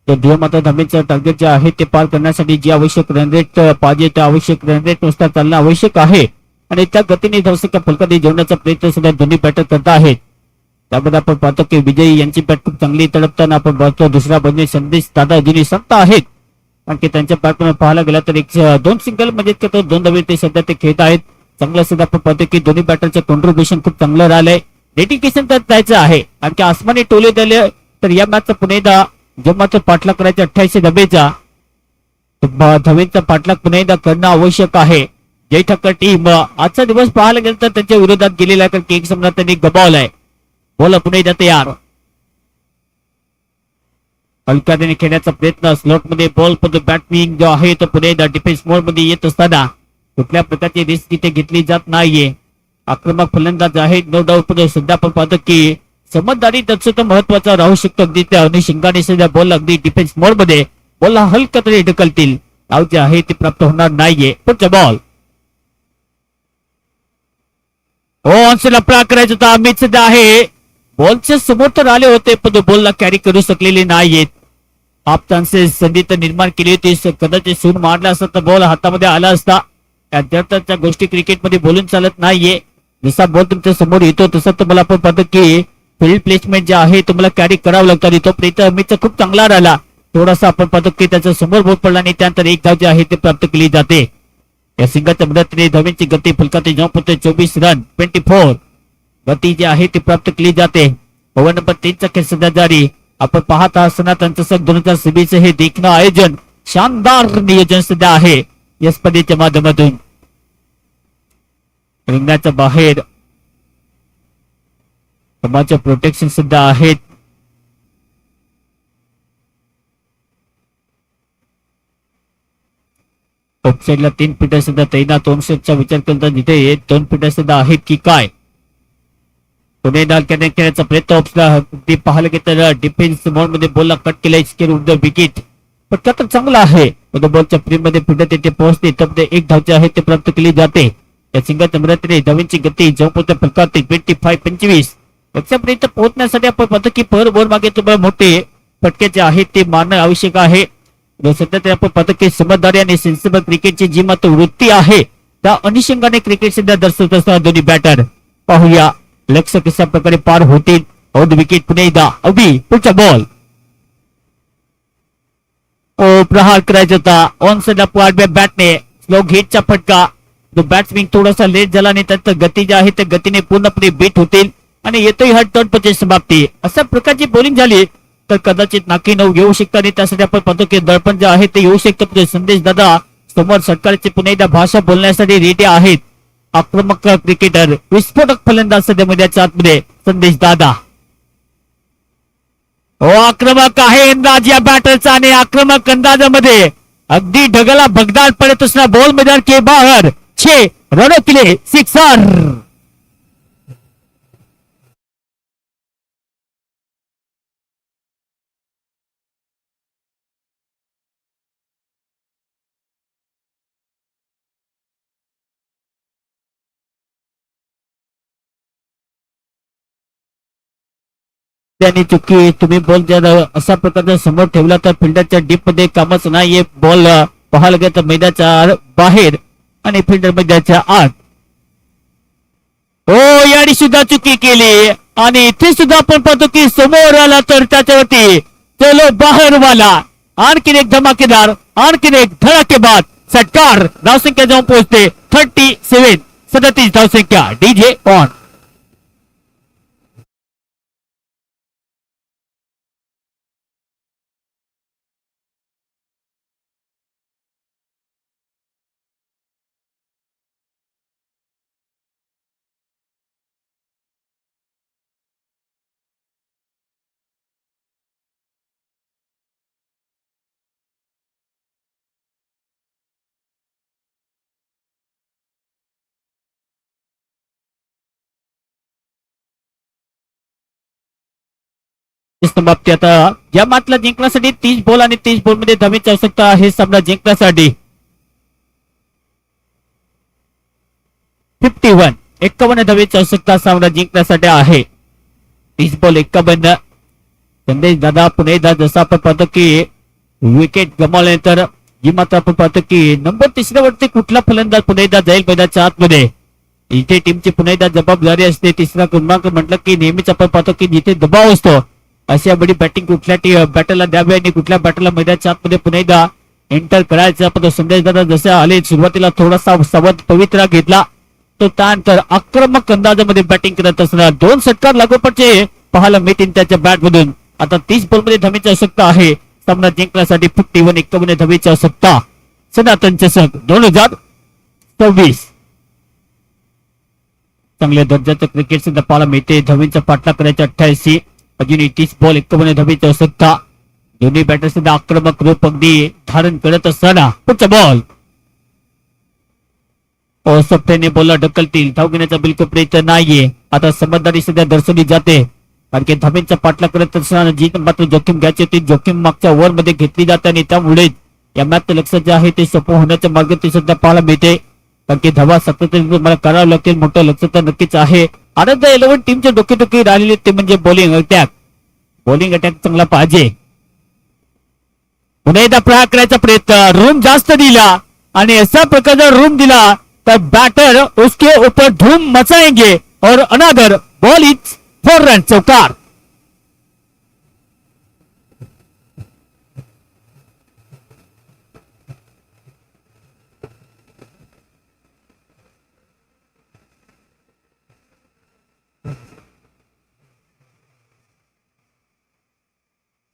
तर ध्येय मात्र धावेचं टार्गेट जे आहे ते पार करण्यासाठी जी आवश्यक रनरेट पाहिजे त्या आवश्यक रनरेट नुसार चालणं आवश्यक आहे आणि त्या गतीने धावसंख्या फलकात जेवण्याचा प्रयत्न सुद्धा दोन्ही बॅटर करत आहेत. त्यामध्ये आपण पाहतो की विजयी यांची बॅट खूप चांगली तडपताना आपण पाहतो. दुसरा बंदे संदेश दादा जुनी संत आहेत. कारण की त्यांच्या बॅटमध्ये पाहायला गेला तर 2 सिंगल म्हणजे 2 धावे ते सध्या ते खेळत आहेत. चांगलं सुद्धा आपण पाहतो की दोन्ही बॅटरचं कॉन्ट्रीब्युशन खूप चांगलं राहिलंय. डेडिकेशन तर जायचं आहे. कारण की आसमानी टोले दिले तर या मॅचचा पुन्हा जेव्हा पाठलाग करायचा 88 धावेचा धावेचा पाठलाग पुन्हा करणं आवश्यक आहे. जय ठाकर टीम आजचा दिवस पाहायला गेलं तर त्यांच्या विरोधात गेलेला आहे. कारण की एक सामना त्यांनी गमावलाय. बोला पुन्हा तयार. हलक्याने खेळण्याचा प्रयत्न स्लॉट मध्ये बॉल पण बॅटिंग जो आहे तो पुन्हा डिफेन्स मोड मध्ये येत असताना कुठल्या प्रकारची रिस्क तिथे घेतली जात नाहीये. आक्रमक फलंदाज आहेत नो डाऊट. सध्या आपण पाहतो की समजदारी त्याचं महत्वाचा राहू शकतो. अगदी त्या अनुषंगाने सध्या बॉल अगदी डिफेन्स मोड मध्ये बॉलला हलक्या तरी ढकलतील. धाव जे आहे ती प्राप्त होणार नाहीये. पुढचा बॉल ऑनसेल अप्लाय करायचं होता. अमित सध्या आहे बॉलच्या समोर तर आले होते पण बॉलला कॅरी करू शकलेले नाहीयेत. हाफ चान्सेस संधी तर निर्माण केली होती. कदाचित सून मारला असता तर बॉल हातामध्ये आला असता. त्या गोष्टी क्रिकेटमध्ये बोलून चालत नाहीये. जसा बॉल तुमच्या समोर येतो तसं तुम्हाला आपण पाहतो की फील्ड प्लेसमेंट जे आहे तुम्हाला कॅरी करावं लागतं आणि तो प्रयत्न अमितचा खूप चांगला राहिला. थोडासा आपण पाहतो की त्याच्या समोर बॉल पडला आणि त्यानंतर एक धाव जी आहे ते प्राप्त केली जाते. या सिंगाच्या मदतीने धावेची गती फलकात जॉब होते 24 रन 24 गती जी आहे ती प्राप्त केली जाते. ओव्हर नंबर 3 चा खेळ सध्या जारी. आपण पाहत आहात सनातन चषक 2026 हे देखणं आयोजन शानदार नियोजन सध्या आहे या स्पर्धेच्या माध्यमातून. रिंगणाच्या बाहेर समाजचे प्रोटेक्शन सुद्धा आहेत. ऑफसाईडला 3 फीटर सुद्धा तैनात. ऑनसेटचा विचार करता जिथे 2 फीटर सुद्धा आहेत की काय. पुणे डाल खेळण्याचा प्रयत्न ऑप्शनला पाहायला गेलं डिफेन्स मोड मध्ये बॉलला कट केला. स्केल उड द विकेट पटका तर चांगला आहे. बॉलच्या फ्रेम मध्ये फिरत येते पोहोचते तर एक धावचे आहे ते प्राप्त केली जाते. या सिंगलच्या मदतीने धावींची गती जवळपास फलकात 25-25 लक्षापर्यंत पोहोचण्यासाठी आपण पाहतो की पर ओव्हर मागे तुम्हाला मोठे फटके जे आहेत ते मारणं आवश्यक आहे. सध्या ते आपण पाहतो की समजदारी आणि सेन्सिबल क्रिकेटची जी मात्र वृत्ती आहे त्या अनुषंगाने क्रिकेट सध्या दर्शवत असताना दोन्ही बॅटर पाहूया लक्ष कशा प्रकारे पार होतील. आउट विकेट पुन्हा एकदा अवधी. पुढचा बॉल प्रहार करायचा होता. ऑन साइड बॅटने स्लो हिटचा फटका. जो बॅट्समॅन थोडासा लेट झाला आणि त्यात गती जी आहे त्या गतीने पूर्णपणे बीट होतील आणि येतोय हा टर्न पचे समाप्ती. अशा प्रकारची बॉलिंग झाली तर कदाचित नाकी नऊ येऊ शकतं आणि त्यासाठी आपण पाहतो की दडपण जे आहे ते येऊ शकतं. संदेश दादा समोर सरकारची पुन्हा एकदा भाषा बोलण्यासाठी रेडी आहेत. आक्रमक क्रिकेटर विस्फोटक फलंदाज सध्या मैदानाच्या आतमध्ये संदेश दादा. आक्रमक आहे अंदाज या बॅटरचा आणि आक्रमक अंदाजामध्ये अगदी ढगाला भगदाड पडत असणार. बॉल मैदान के बाहेर 6 रनों के लिए सिक्सर. त्यांनी चुकी तुम्ही बॉल जर अशा प्रकारचा समोर ठेवला तर फिल्डरच्या डीप मध्ये कामच नाहीये. बॉल पाहायला गेलं तर मैदानाच्या बाहेर आणि फिल्डर मैदानाच्या आत. हो याने सुद्धा चुकी केली आणि इथे सुद्धा आपण पाहतो की समोर आला तर त्याच्यावरती चलो बाहेर वाला आणखीन एक धमाकेदार, आणखीन एक धडाकेबाद षटकार. धावसंख्या जाऊन पोहोचते 37. 37 धावसंख्या. DJ on. समाप्ती. आता या मॅचला जिंकण्यासाठी 30 बॉल आणि 30 बॉल मध्ये धावेची आवश्यकता आहे सामना जिंकण्यासाठी. 51 धावेची आवश्यकता सामना जिंकण्यासाठी आहे. 30 बॉल 51. संदेश दादा पुन्हा एकदा जसं आपण पाहतो की विकेट गमावल्यानंतर जी मात्र आपण पाहतो की नंबर 3 वरती कुठला फलंदाज पुन्हा एकदा जाईल मैदानाच्या आतमध्ये. इथे टीमची पुन्हा एकदा जबाबदारी असते. तिसरा क्रमांक म्हटलं की नेहमीच आपण पाहतो की जिथे दबाव असतो अशा बडी बॅटिंग कुठल्या बॅटरला द्यावी आणि कुठल्या बॅटरला मैदानाच्या आतमध्ये पुन्हा एकदा एंटर करायचं. आपण संदेश दादा जसे आले सुरुवातीला थोडासा सावध पवित्रा घेतला तो त्यानंतर आक्रमक अंदाजामध्ये बॅटिंग करत असणार 2 षटकार लागोपाठचे पाहायला मिळतील त्याच्या बॅट मधून. आता 30 बॉल मध्ये धावेची आवश्यकता आहे सामना जिंकण्यासाठी. 51 धावेची आवश्यकता. सनातन चषक 2026. चांगल्या दर्जाचं क्रिकेट सुद्धा पाहायला मिळते. धावेचा पाठलाग करायचा 88. अजूनही 30 बॉल 51 धावेची आवश्यकता. दोन्ही बॅटर सुद्धा आक्रमक रूप अगदी धारण करत असताना पुढचा बॉल सोफ्टने बॉलला ढकलतील. धाव घेण्याचा बिलकुल प्रयत्न नाहीये. आता समजदारी सध्या दर्शवली जाते कारण की धावेचा पाठलाग करत असताना जी मात्र जोखीम घ्यायची होती जोखीम मागच्या ओव्हर मध्ये घेतली जाते आणि त्यामुळे या मॅच लक्ष जे आहे ते सोपं होण्याच्या मार्ग ते सध्या पाहायला मिळते. कारण की धावा सतत मला करावं लागतील. मोठं लक्ष तर नक्कीच आहे. आनंद 11 टीमचे डोकेटोके राहिलेले ते म्हणजे बॉलिंग अटॅक. बॉलिंग अटॅक चांगला पाहिजे. पुन्हा एकदा प्रहार करायचा प्रयत्न. रूम जास्त दिला आणि अशा प्रकारचा रूम दिला तर बैटर उसके ऊपर धूम मचाएंगे और अनदर बॉल इज 4 रन. चौकार.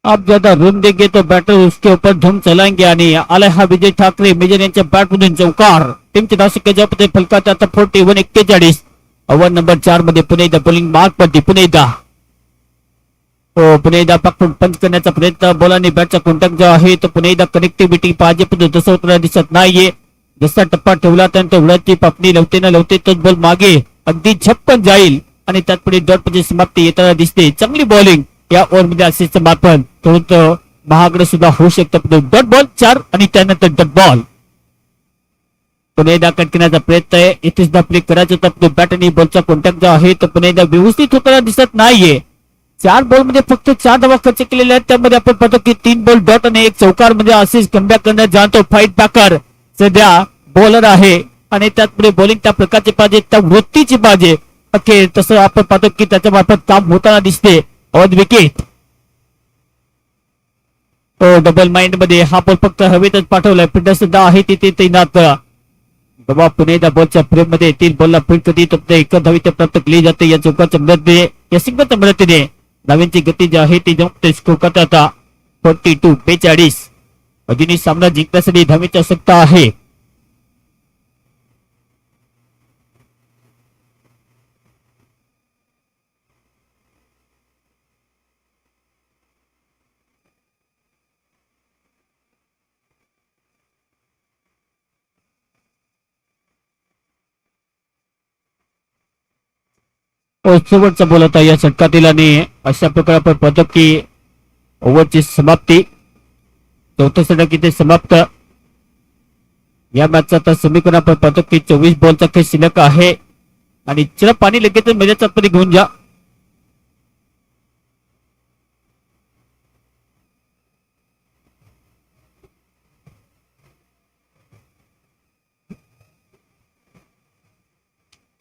अब ज्यादा रन देंगे तो बैटर उसके ऊपर धूम चलाएंगे आणि आलाय हा विजय ठाकरे मेजर यांच्या बॅट मधून चौकार. टीमच्या धावसंख्या पद्धती फलकात आता 41-41. ओव्हर नंबर 4 मध्ये पुन्हा एकदा बॉलिंग मार्क मध्ये पुन्हा एकदा पाकून पंच करण्याचा प्रयत्न. बॉल आणि बॅटचा कॉन्टॅक्ट जो आहे तो पुन्हा एकदा कनेक्टिव्हिटी पाहिजे पण तसं होताना दिसत नाहीये. जसा टप्पा ठेवला त्यानंतर उडती पापणी लवते ना लवते तोच बॉल मागे अगदी झपकन जाईल आणि त्यात पुढे डॉट मध्ये समाप्ती येताना दिसते. चांगली बॉलिंग या ओव्हर मध्ये असेच मार्पण थोडं महागडं सुद्धा होऊ शकतं. डॉट बॉल 4 आणि त्यानंतर डॉट बॉल. पुन्हा एकदा कट करण्याचा प्रयत्न आहे. इथे सुद्धा प्ले करायचं होतं. बॅट आणि बॉलचा कॉन्टॅक्ट जो आहे तो पुन्हा एकदा व्यवस्थित होताना दिसत नाहीये. 4 बॉल मध्ये फक्त 4 धावा खर्च केलेल्या आहेत. त्यामध्ये आपण पाहतो की 3 बॉल डॉट आणि 1 चौकार मध्ये असेच कमबॅक करण्यात जाणतो. फाईट बॅकर सध्या बॉलर आहे आणि त्यात पुढे बॉलिंग त्या प्रकारची पाहिजे त्या वृत्तीची पाहिजे. अखेर तसं आपण पाहतो की त्याच्या मार्फत काम होताना दिसते. On wicket. डबल माइंड मध्ये हा बॉल फक्त हवेतच पाठवलाय. फिल्डर सुद्धा आहे तिथे तैनात. बाबा पुन्हा एकदा बॉलच्या फ्रेम मध्ये 3 बॉलला फील्ड कधी एक धावी प्राप्त केली जाते या चौकाच्या मदतीने या सिंगलच्या मदतीने. धाव्यांची गती जी आहे ती जमते स्कोर आता 42-42. अजूनही सामना जिंकण्यासाठी धावेची आवश्यकता आहे. शेवटचा बॉल होता या षटकातील आणि अशा प्रकारे आपण पाहतो की ओव्हरची समाप्ती. 4थं षटक इथे समाप्त. या मॅचचा आता समीकरण आपण पाहतो की 24 बॉलचा खेळ शिल्लक आहे आणि चला पाणी लगेच मैदानाच्या आतमध्ये घेऊन जा.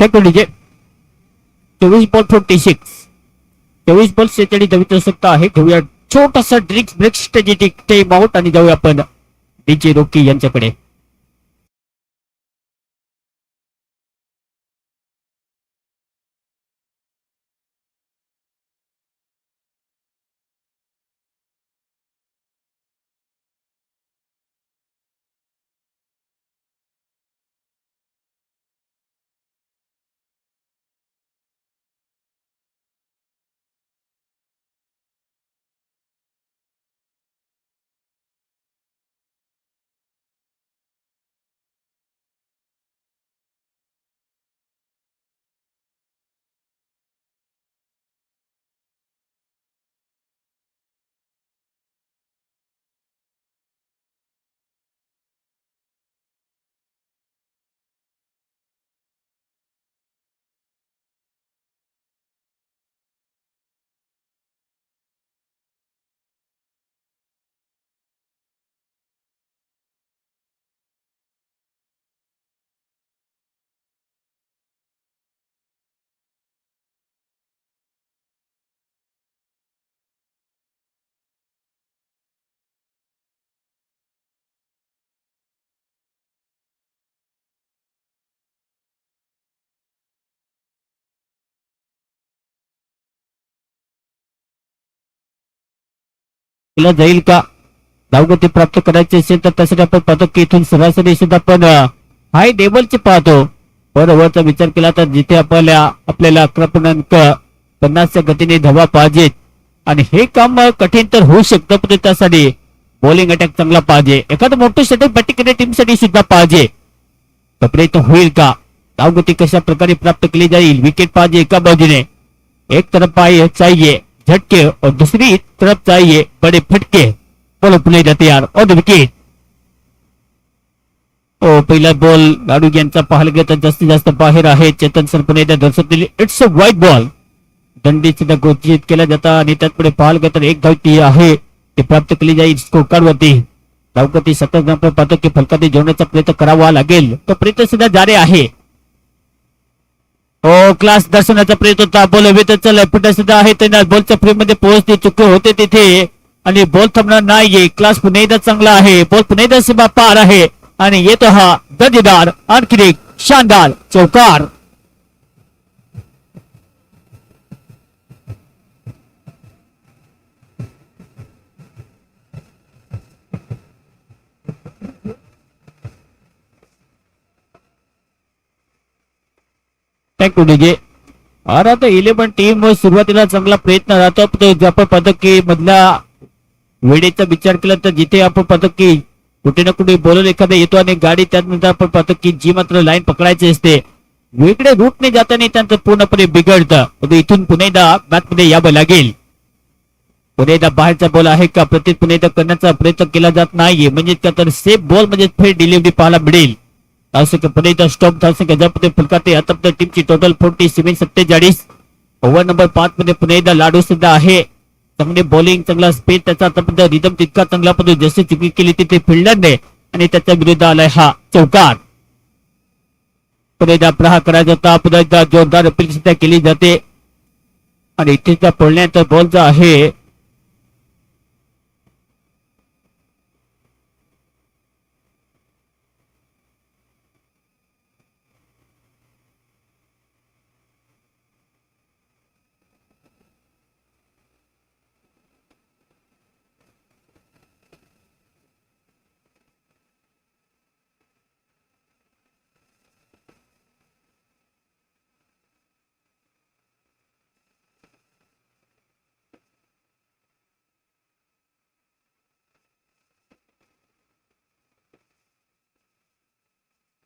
Thank you DJ. 24 बॉल 46. 24 बॉल 46 धावेची आवश्यकता आहे. घेऊया छोटासा drinks break strategic time out आणि जाऊया आपण डीजे रॉकी यांच्याकडे. तिला जाईल का धावगती प्राप्त करायची असेल तर त्यासाठी आपण पाहतो की इथून सरासरी सुद्धा आपण हाय लेवलचे पाहतो. बरोबरचा विचार केला तर जिथे आपल्याला 11.50च्या गतीने धावा पाहिजेत आणि हे काम कठीण तर होऊ शकतं, पण त्यासाठी बॉलिंग अटॅक चांगला पाहिजे, एखादं मोठं षटक बॅटिंग करणाऱ्या टीमसाठी सुद्धा पाहिजे. तर प्रयत्न होईल का, धावगती कशा प्रकारे प्राप्त केली जाईल, विकेट पाहिजे एका बाजूने, एक तरफ चाहिए झटके और दूसरी तरफ चाहिए बड़े फटके. बोलो पुणे जाते यार और विकेट. पहिला बॉल लाडू यांचा पाहायला गेला तर जास्तीत जास्त बाहेर आहे. चेतन सर पुणे दर्शवतील इट्स अ वाईट बॉल. दंडी सुद्धा घोषित केला जाता आणि त्यात पुढे पाहायला गेला तर एक धाव ती आहे ती प्राप्त केली जाईल स्कोर कार्ड वरती. धावगती सतत आपण पाहतो की फलकात जोडण्याचा प्रयत्न करावा लागेल, तो प्रयत्न सुद्धा जारी आहे. क्लास दर्शनाचा प्रयत्न होता, बॉल हवेत चल पुन्हा सुद्धा आहे त्यांना बॉलच्या फ्रेम मध्ये पोहोचते, चुके होते तिथे आणि बॉल थांबणार नाहीये. क्लास पुन्हा एकदा चांगला आहे, बॉल पुन्हा एकदा सीमा पार आहे आणि येतो हा दर्जेदार आणखी एक शानदार चौकार. डीजे अरे आता 11 टीम सुरुवातीला चांगला प्रयत्न राहतो, आपण पाहतो की मधल्या वेळेचा विचार केला तर जिथे आपण पाहतो की कुठे ना कुठे बॉलर एखादा येतो आणि गाडी त्यानंतर आपण पाहतो की जी मात्र लाईन पकडायची असते वेगळे रूटने जाताना त्यांचं पूर्णपणे बिघडतं. इथून पुन्हा एकदा मॅच मध्ये यावं लागेल. पुन्हा एकदा बाहेरचा बॉल आहे का प्रत्येक पुन्हा एकदा करण्याचा प्रयत्न केला जात नाहीये, म्हणजे का तर सेफ बॉल म्हणजे फेर डिलिव्हरी पाहायला मिळेल. पुन्हा एकदा स्टॉप फलकाते आता टीमची टोटल 47 ओव्हर नंबर 5 मध्ये पुन्हा एकदा लाडू सुद्धा आहे. चांगले बॉलिंग, चांगला स्पीड, त्याचा आता रिदम तितका चांगला पद्धतीने जशी चुकी केली तिथे फिल्डरने आणि त्याच्या विरुद्ध आलाय हा चौकार. पुन्हा एकदा प्रहार करायचा होता, पुन्हा एकदा जोरदार अपील सुद्धा केली जाते आणि इथे पडण्याचा बॉल जो आहे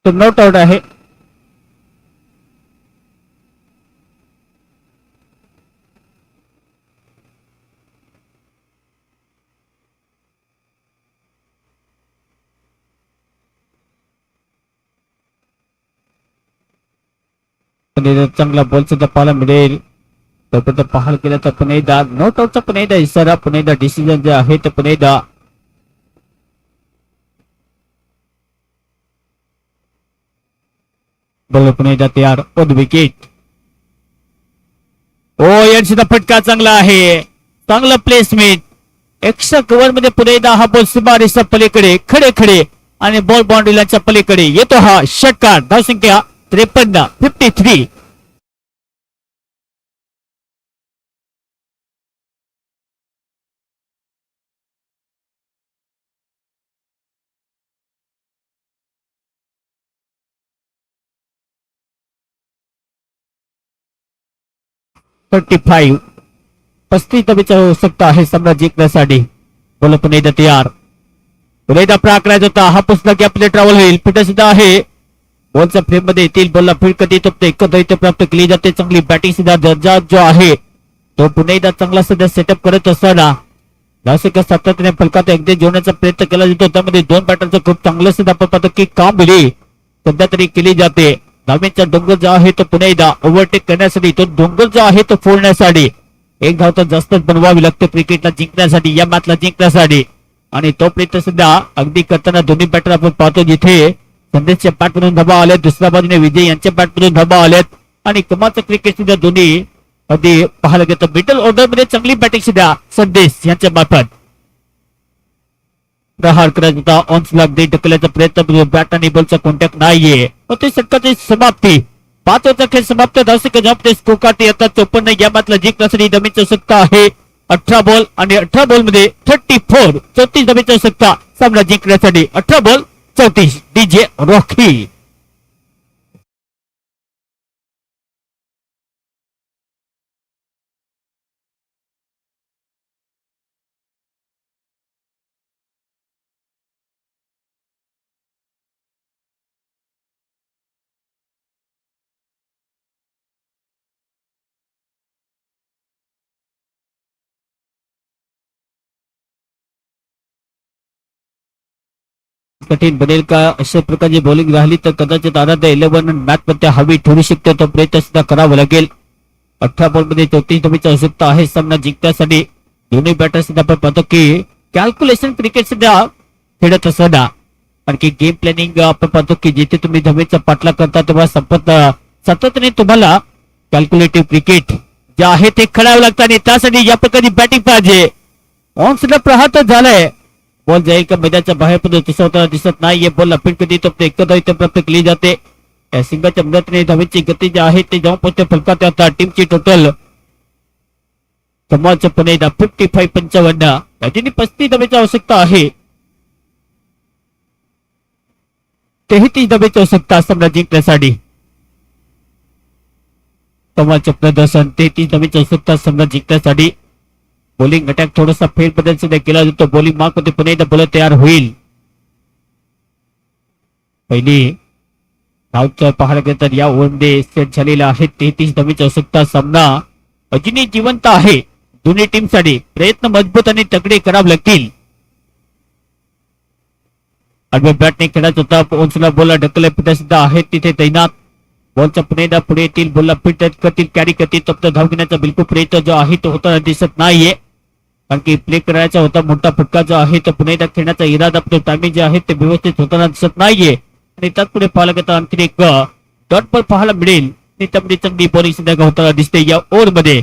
तो नॉट आउट आहे. चांगला बॉल सुद्धा पाहायला मिळेल. तोपर्यंत पाहायला गेला तर पुन्हा एकदा नॉट आउटचा पुन्हा एकदा इशारा, पुन्हा एकदा डिसिजन जे आहे ते पुन्हा एकदा बॉल पुन्हा एकदा तयार और विकेट. यांचा फटका चांगला आहे, चांगला प्लेसमेंट एक्स्ट्रा कव्हर मध्ये पुढे एकदा हा बॉल सीमारेषा पलीकडे खडे खडे आणि बॉल बाउंड्री लाईनच्या पलीकडे येतो हा षटकार. धावसंख्या 53 53. पस्तीस धावेची आवश्यकता आहे सामना जिंकण्यासाठी. बोल पुन्हा एकदा तयार. पुन्हा एकदा प्रहार करायचा होता. हा पुस्तक आपले ट्रॅव्हल होईल. फिट सुद्धा आहे. बॉलच्या फ्रेम मध्ये येतील. बॉलला फील्ड कधी येतो एकत्र प्राप्त केली जाते. चांगली बॅटिंग सुद्धा दर्जा जो आहे तो पुन्हा एकदा चांगला सध्या सेटअप करत असताना धावसंख्या सातत्याने फलकात अगदी जोडण्याचा प्रयत्न केला जातो. त्यामध्ये दोन बॅटरचं खूप चांगलं सुद्धा आपण पाहतो की कामगिरी सध्या तरी केली जाते. धावेचा डोंगर जो आहे तो पुन्हा एकदा ओव्हरटेक करण्यासाठी, तो डोंगर जो आहे तो फोडण्यासाठी एक धाव तर जास्तच बनवावी लागते क्रिकेटला जिंकण्यासाठी, या मॅचला जिंकण्यासाठी. आणि तो प्रयत्न सुद्धा अगदी करताना दोन्ही बॅटर आपण पाहतो जिथे संदेशच्या बॅटमधून धावा आल्यात, दुसऱ्या बाजूने विजय यांच्या बॅटमधून धावा आल्यात आणि कमालचं क्रिकेट सुद्धा दोन्ही अगदी पाहायला गेलं. मिडल ऑर्डर मध्ये चांगली बॅटिंग सुद्धा संदेश यांच्या मार्फत. प्रहार करायचा होता. ऑन स्लॅग दे ढकलण्याचा प्रयत्न, बॅट आणि बॉलचा कॉन्टॅक्ट नाहीये. ते षटकाची समाप्ती. 5 ओव्हरचा खेळ समाप्त. धावसंख्या जमते स्कोर काढते येतात 54. या मॅचला जिंकण्यासाठी धावेची आवश्यकता आहे 18 बॉल आणि 18 बॉल मध्ये 34 34 धावेची आवश्यकता सामना जिंकण्यासाठी. 18 बॉल 34. DJ Rocky. कठीण बनेल का अशा प्रकारची बॉलिंग राहिली तर कदाचित आराध्य 11 मॅच मध्ये हवी ठरू शकते. तो प्रयत्न सुद्धा करावा लागेल. 18 बॉल मध्ये 34 धावेची आवश्यकता आहे सामना जिंकण्यासाठी. दोन्ही बॅटर सुद्धा आपण पाहतो की कॅल्क्युलेशन क्रिकेट सुद्धा खेळत असताना आणखी गेम प्लॅनिंग आपण पाहतो की जिथे तुम्ही धावेचा पाठलाग करता तेव्हा सातत्याने तुम्हाला कॅल्क्युलेटिव्ह क्रिकेट जे आहे ते खेळावं लागतं आणि त्यासाठी या प्रकारची बॅटिंग पाहिजे. ऑन सुद्धा प्रहार तर झालाय. बॉल जाईल का मैदानाच्या बाहेर पण होताना दिसत नाहीये. बॉल अपील कधी तो एकदा प्राप्त केली जाते. या सिंगाच्या मदतीने धावेची गती जी आहे ते जाऊन पोहोचते फलकात. आता टीमची टोटल कमालच्या पुणे 55-55 याची 35 धावेची आवश्यकता आहे. 33 धावेची आवश्यकता सामना जिंकण्यासाठी. कमालचे प्रदर्शन 33 धावेची आवश्यकता सामना जिंकण्यासाठी. बॉलिंग अटॅक थोडासा फेरबदल सुद्धा केला जातो. बॉलिंग मार्क मध्ये पुन्हा एकदा बॉलर तयार होईल. पहिली धावचं पाहायला गेलं तर या ओव्हरमध्ये सेट झालेला आहे 33 धावेची आवश्यकता. सामना अजूनही जिवंत आहे दोन्ही टीमसाठी. प्रयत्न मजबूत आणि तगडे करावे लागतील. आडव्या बॅटने खेळायचा होता. ओन्सला बॉलला ढकलले सुद्धा आहेत तिथे तैनात. बॉलचा पुन्हा एकदा पुढे येतील. बॉलला फिट करतील, कॅरी करतील. फक्त धाव घेण्याचा बिलकुल प्रयत्न जो आहे तो होताना दिसत नाहीये. कारण की प्ले करायचा होता मोठा फटका जो आहे तो पुन्हा एकदा खेळण्याचा इरादा टायमिंग जे आहे ते व्यवस्थित होताना दिसत नाहीये. आणि त्यात पुढे पाहायला गेलं आणखी एक डॉट बॉल पाहायला मिळेल. त्यामध्ये चांगली बॉलिंग सुद्धा होताना दिसते या ओव्हर मध्ये,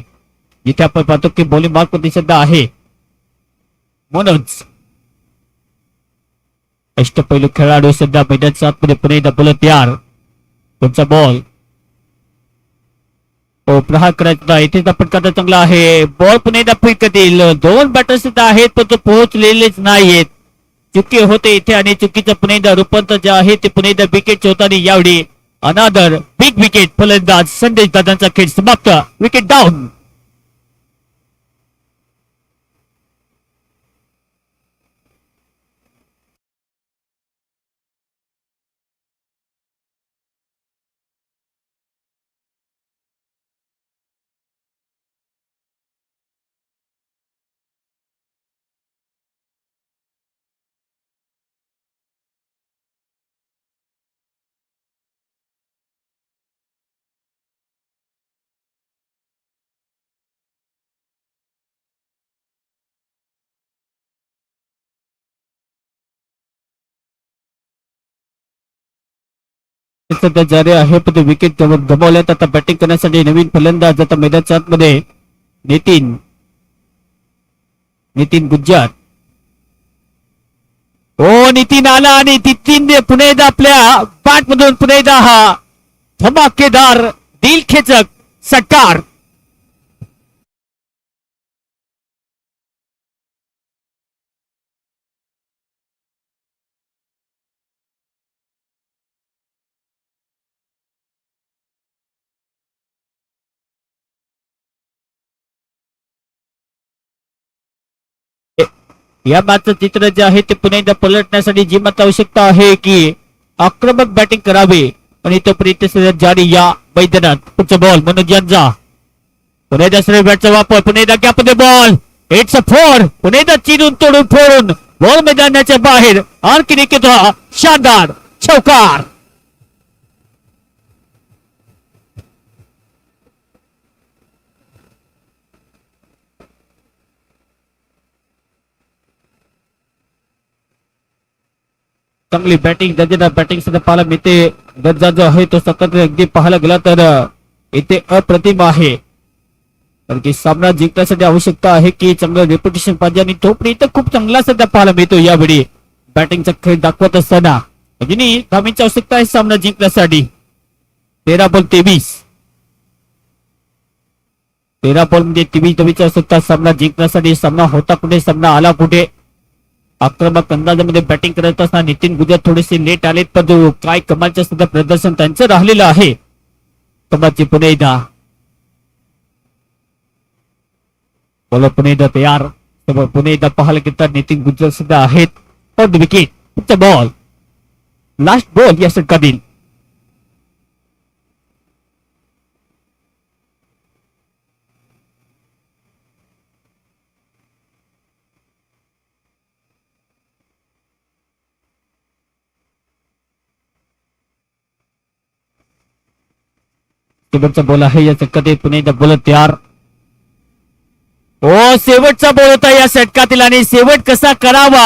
जिथे आपण पाहतो की बॉलिंग मार्क मध्ये सुद्धा आहे मनोज. अष्टपैलू खेळाडू सध्या मैदानाच्या आतमध्ये पुन्हा एकदा बॉलर तयार. कोणचा बॉल प्रहार करायचा. इथे फटका चांगला आहे. बॉल पुन्हा एकदा फिट करतील. दोन बॅटर सुद्धा आहेत पण तो पोहोचलेलेच नाहीयेत. चुकी होते इथे आणि चुकीचं पुन्हा एकदा रूपांतर जे आहे ते पुन्हा एकदा विकेट होताना यावेळी अनादर बिग विकेट. फलंदाज संदेश दादांचा खेळ समाप्त. Wicket down. सध्या जारी आहे पण विकेट गमावल्यात. आता बॅटिंग करण्यासाठी नवीन फलंदाज आता मैदानाच्या आतमध्ये नितीन नितीन गुज्जर. ओ नितीन आला आणि नितीन पुन्हा एकदा आपल्या बॅट मधून पुन्हा एकदा हा धमाकेदार दिल खेचक षटकार. या मॅचचं चित्र जे आहे ते पुन्हा एकदा पलटण्यासाठी जी मात्र आवश्यकता आहे की आक्रमक बॅटिंग करावी आणि तोपर्यंत जाडी या मैदानात पुढचा बॉल मनोज यांचा. पुन्हा एकदा सरळ बॅटचा वापर. पुन्हा एकदा गॅपमध्ये बॉल. It's a four. पुन्हा एकदा चिरून तोडून फोडून बॉल मैदानाच्या बाहेर. आणखी एक शानदार चौकार. चांगली बॅटिंग दर्जेदार बॅटिंग सुद्धा पाहायला मिळते. दर्जा जो आहे तो सतत अगदी पाहायला गेला तर इथे अप्रतिम आहे. कारण की सामना जिंकण्यासाठी आवश्यकता आहे की चांगलं रेप्युटेशन पाहिजे आणि तो पण इथं खूप चांगला सध्या पाहायला मिळतो. यावेळी बॅटिंगचा खेळ दाखवत असताना अजूनही धामींची आवश्यकता आहे सामना जिंकण्यासाठी. 13 बॉल 23. 13 बॉल म्हणजे 23 आवश्यकता सामना जिंकण्यासाठी. सामना होता कुठे, सामना आला कुठे. आक्रमक अंदाजामध्ये बॅटिंग करत असताना नितीन गुजर थोडेसे लेट आलेत पण काय कमालचं सुद्धा प्रदर्शन त्यांचं राहिलेलं आहे. कमालची पुन्हा एकदा बोला पुन्हा एकदा तयार. पुन्हा एकदा पाहायला घेतात नितीन गुजर सुद्धा आहेत ऑन द विकेट. पुढचा बॉल लास्ट बॉल या षटकातील. शेवटचा बॉल आहे या षटकातील. पुन्हा एकदा बोलत तयार. ओ शेवटचा बॉल होता या षटकातील आणि शेवट कसा करावा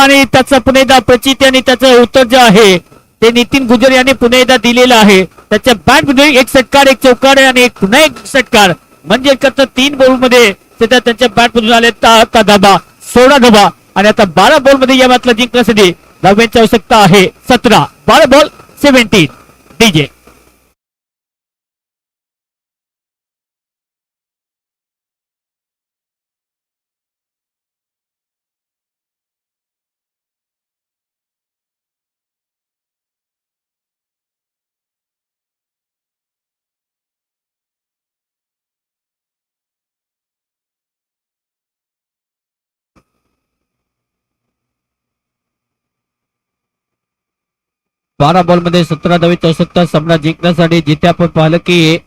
आणि त्याचा पुन्हा एकदा प्रचिती आणि त्याचं उत्तर जे आहे ते नितीन गुजर यांनी पुन्हा एकदा दिलेलं आहे. त्याच्या बॅट मध्ये एक षटकार, एक चौकार आणि एक पुन्हा एक षटकार म्हणजे 3 बॉल मध्ये सध्या त्यांच्या बॅट मधून आले धाबा 16 धाबा आणि आता 12 बॉल मध्ये या मॅचला जिंकण्यासाठी धाब्यांची आवश्यकता आहे 17. 12 बॉल 17 डीजे. बारा बॉल मध्ये 17 धावेची आवश्यकता सामना जिंकण्यासाठी. जिथे आपण पाहिलं की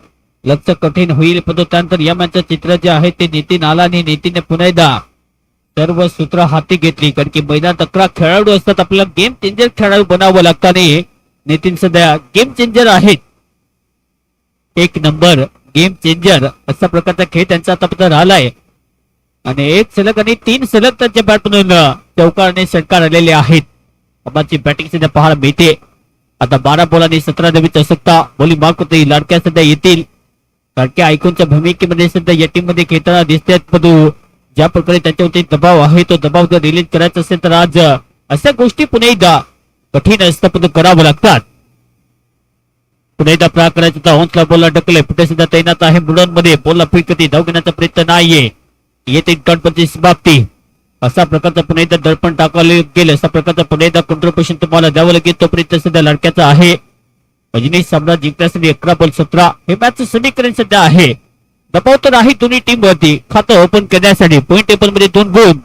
लक्ष कठीण होईल पण त्यानंतर या मॅचचं चित्र जे आहे ते नितीन आला आणि नितीनने पुन्हा एकदा सर्व सूत्र हाती घेतली. कारण की मैदानात 11 खेळाडू असतात. आपल्याला गेम चेंजर खेळाडू बनावं लागतं आणि नितीन सध्या गेम चेंजर आहेत. 1 नंबर गेम चेंजर अशा प्रकारचा खेळ त्यांचा आतापर्यंत राहिलाय आणि 1 सलग आणि 3 सलग त्यांच्या बॅटमधून चौकार आणि षटकार आलेले आहेत. आबाची बॅटिंग सध्या पाहायला मिळते. आता 12 बॉल आणि 17 धावेची आवश्यकता. बोली मार्क होते. लाडक्या सध्या येतील. लाडक्या आयकॉनच्या भूमिकेमध्ये सध्या या टीम मध्ये खेळताना दिसतात पण ज्या प्रकारे त्यांच्यावरती दबाव आहे तो दबाव जर रिलीज करायचा असेल तर आज अशा गोष्टी पुन्हा एकदा कठीण असतं पण करावं लागतात. पुन्हा एकदा प्रहार करायचा होता. हॉन्सला बॉलला ढकले. पुढे सध्या तैनात आहे मुलांमध्ये. बॉलला फिरकती धाव घेण्याचा प्रयत्न नाहीये. येते गणपती समाप्ती. असा प्रकारचा पुन्हा एकदा दडपण टाकायला गेलं. असा प्रकारचा पुन्हा एकदा कंट्रोपेशन तुम्हाला द्यावं लागेल. तोपर्यंत सध्या लडक्याचा आहे. अजूनही सामना जिंकण्यासाठी 11 बॉल 17 हे मॅच समीकरण सध्या आहे. दबाव तर आहे दोन्ही टीम वरती. खातं ओपन करण्यासाठी पॉईंट टेबल मध्ये 2 गुण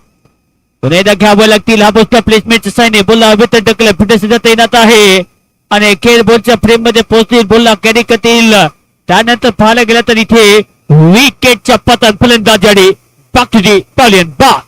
पुन्हा एकदा घ्यावं लागतील. हा बॉलच्या प्लेसमेंट साईने बोलला हवे तर ढकल. पुढे सध्या तैनात आहे आणि खेळ बॉलच्या फ्रेम मध्ये पोहोचतील. बोलला कॅरी करतील. त्यानंतर पाहायला गेला तर इथे विकेटच्या पतन फलंदाजाडी back to the pavilion bar.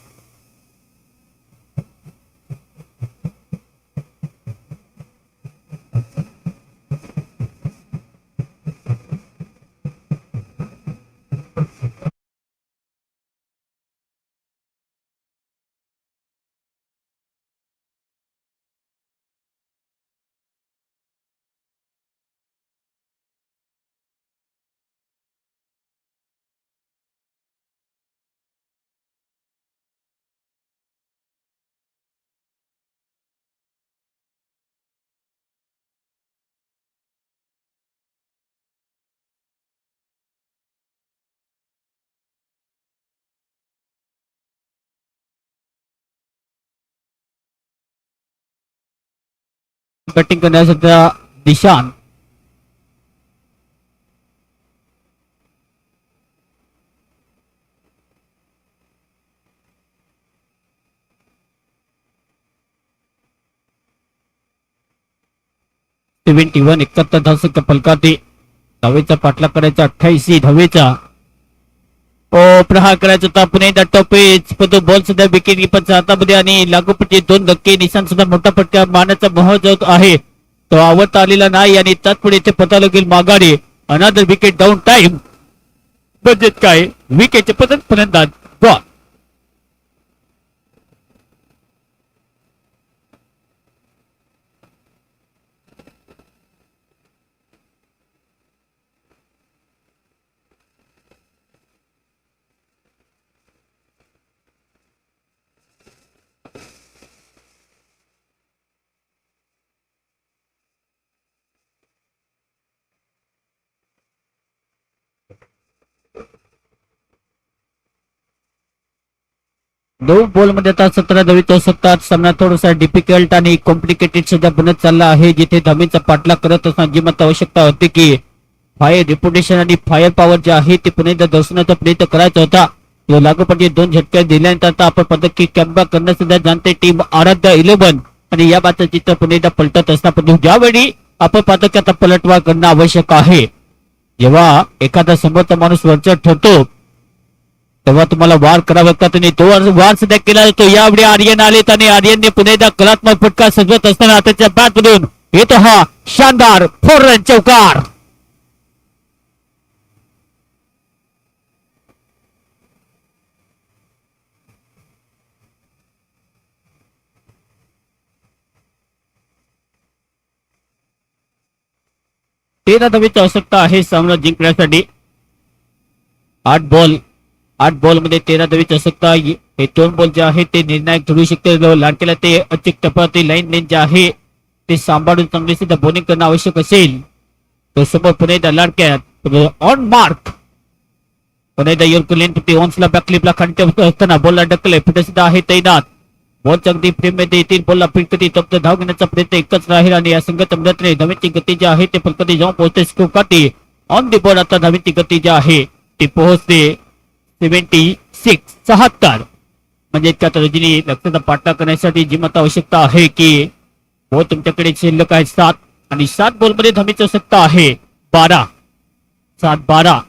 Batting करण्याचा निशान. सेव्हन्टी वन 71 धावसंख्या फलकाते. धावेचा पाठला करायचा 88 धावेचा. ओ प्रहार करायचा होता पुन्हा एकदा टॉपेज पण तो बॉल सुद्धा विकेट किपरच्या हातामध्ये आणि लागोपाठी 2 धक्के. निशान सुद्धा मोठा फटका मारण्याचा मोह जात आहे. तो आवडता आलेला नाही आणि त्याचपुढे इथे पता लागेल माघारी. Another wicket down time. Budget काय विकेटचे पतन फलंदाज बॉल. दोन बॉल मध्ये आता 17 धावी तो सत्तात. सामना थोडासा डिफिकल्ट आणि कॉम्प्लिकेटेड सुद्धा बनत चालला आहे. जिथे धामीचा पाठलाग करत असताना जी मात्र आवश्यकता होती की फायर रेप्युटेशन आणि फायर पॉवर जे आहे ते पुन्हा एकदा दर्शवण्याचा प्रयत्न करायचा होता. लागोपाठी 2 झटके दिल्यानंतर आता आपण पदकी कॅम्बॅक करण्यास सुद्धा जाणते टीम आराध्य 11 आणि या बाबतीत चित्र पुन्हा एकदा पलटत असता. पण ज्यावेळी आपण पाहतो की आता पलटवार करणं आवश्यक आहे. जेव्हा एखादा समोरचा माणूस वरचढ ठरतो तेव्हा तुम्हाला वार करावा लागतात आणि तो वार सुद्धा केला जातो. यावेळी आर्यन आलेत आणि आर्यनने पुन्हा एकदा कलात्मक फटका सजवत असताना त्याच्या बॅट मधून येतो हा शानदार 4 रन चौकार. तेरा धावेची आवश्यकता आहे सामना जिंकण्यासाठी. 8 बॉल मध्ये 13 धावेची आवश्यकता. हे 2 बॉल जे आहे ते निर्णायक ठरू शकते. लाडकेला ते अचूक टप्प्यावरती लाईन जे आहे ते सांभाळून चांगली सुद्धा बॉलिंग करणं आवश्यक असेल. तो समोर पुन्हा एकदा लाडक्यात ऑन मार्क. पुन्हा एकदा योर्कलेन ऑन्सला बॅकलिपला खाली असताना बॉलला ढकले फिट सुद्धा आहे तैनात. बॉलच्या अगदी फ्रेम मध्ये येतील. बॉलला फिटकती तप्त धाव घेण्याचा प्रयत्न एकच राहील आणि या संघाच्या मदतीने धावेची गती जी आहे ते फलकती जाऊन पोहोचते. स्कोरकाठी ऑन दी बॉल आता धावेची गती जी आहे ती पोहोचते 76 म्हणजे इतक्या रजनी लक्षाचा पाठलाग करण्यासाठी जी मात्र आवश्यकता आहे की बॉल तुमच्याकडे शिल्लक आहे 7 आणि 7 बॉल मध्ये धावेची आवश्यकता आहे 12. 7-12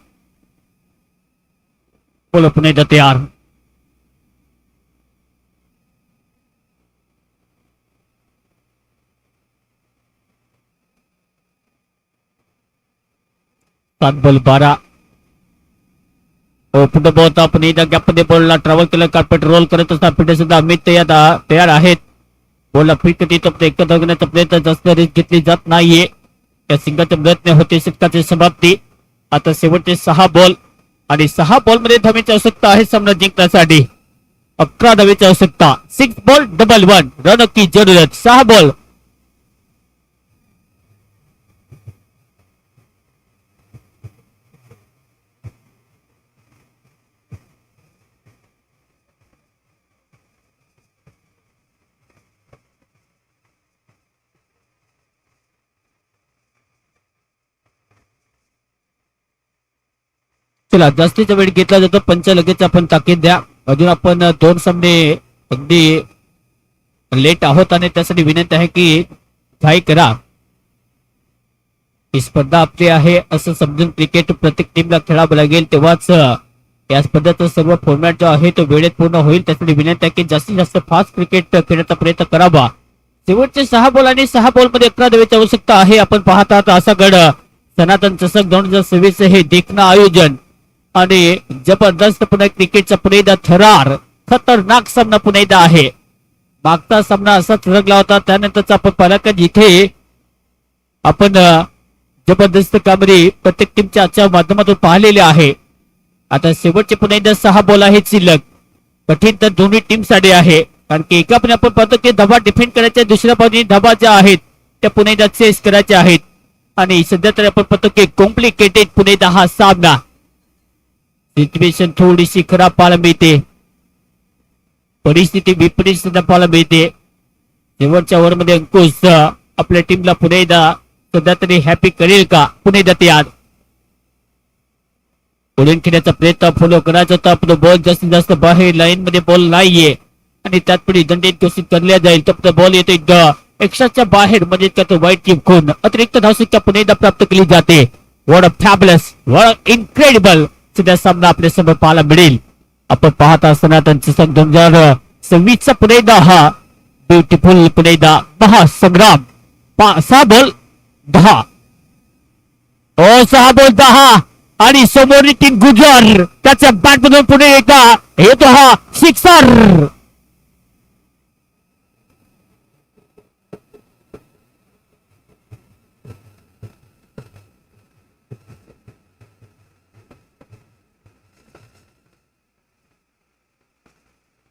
बोल पुन्हा एकदा तयार. बॉल 12. पुढे बॉल आपण एकदा गॅप मध्ये बॉलला ट्रॅव्हल केलं. कार्पेट रोल करत असताना फिटे सुद्धा अमित तयार आहेत. बॉलला फिट कधी तप्त एकदा धावण्याचा प्रयत्न जास्त रिस्क घेतली जात नाहीये. त्या सिंगाचे प्रयत्न होते षटकाची समाप्ती. आता शेवटचे 6 बॉल आणि 6 बॉल मध्ये धावेची आवश्यकता आहे सामना जिंकण्यासाठी. 11 धावेची आवश्यकता. 6 बॉल 1-1 रन की जरूरत. 6 बॉल चला जास्तीचा वेळ घेतला जातो. पंच लगेच आपण ताकीद द्या. अजून आपण 2 सामने अगदी लेट आहोत आणि त्यासाठी विनंती आहे की घाई करा. ही स्पर्धा आपली आहे असं समजून क्रिकेट प्रत्येक टीमला खेळावं लागेल तेव्हाच या स्पर्धेचा सर्व फॉर्मॅट जो आहे तो वेळेत पूर्ण होईल. त्यासाठी विनंती आहे की जास्तीत जास्त फास्ट क्रिकेट खेळण्याचा प्रयत्न करावा. शेवटचे 6 बॉल आणि 6 बॉल मध्ये 11 धावेची आवश्यकता आहे. आपण पाहत आहात असा गड सनातन चषक 2026 हे देखणं आयोजन आणि जबरदस्त पुन्हा क्रिकेटचा पुन्हा एकदा थरार खतरनाक सामना पुन्हा एकदा आहे. मागचा सामना असाच रंगला होता. त्यानंतरचा आपण पाहिला का जिथे आपण जबरदस्त कामगिरी प्रत्येक टीमच्या आजच्या माध्यमातून पाहिलेली आहे. आता शेवटचे पुन्हा एकदा 6 बॉल आहेत शिल्लक. कठीण तर दोन्ही टीम साठी आहे कारण की एका पण आपण पाहतो की धावा डिफेंड करायच्या दुसऱ्या बाजूने धावा ज्या आहेत त्या पुन्हा एकदा चेस करायच्या आहेत आणि सध्या तर आपण पाहतो की कॉम्प्लिकेटेड पुन्हा एकदा हा सामना. सिच्युएशन थोडीशी खराब पाहायला मिळते. परिस्थिती विपरीत सुद्धा पाहायला मिळते. शेवटच्या ओव्हर मध्ये अंकुश आपल्या टीमला पुन्हा एकदा सध्या तरी हॅपी करेल का? पुणे जाते आज पुढून खेळण्याचा प्रयत्न फॉलो करायचा होता, पण बॉल जास्तीत जास्त बाहेर लाईन मध्ये बॉल नाहीये आणि त्यात पुढे दंडित घोषित करल्या जाईल. तर बॉल येतो एक्स्ट्राच्या बाहेर म्हणजे का तो वाईट चिपकून अतिरिक्त धावसंख्या पुन्हा एकदा प्राप्त केली जाते. What a fabulous, what a incredible सध्या सामना आपल्या समोर पाहायला मिळेल. आपण पाहत असताना त्यांचा सन 2026 चा पुन्हा एकदा हा ब्युटिफुल पुन्हा एकदा महासंग्राम 6 बॉल 10 6 बॉल 10 आणि समोर नितीन गुजर त्याच्या बॅट मधून पुढे एकदा येतो हा सिक्सर.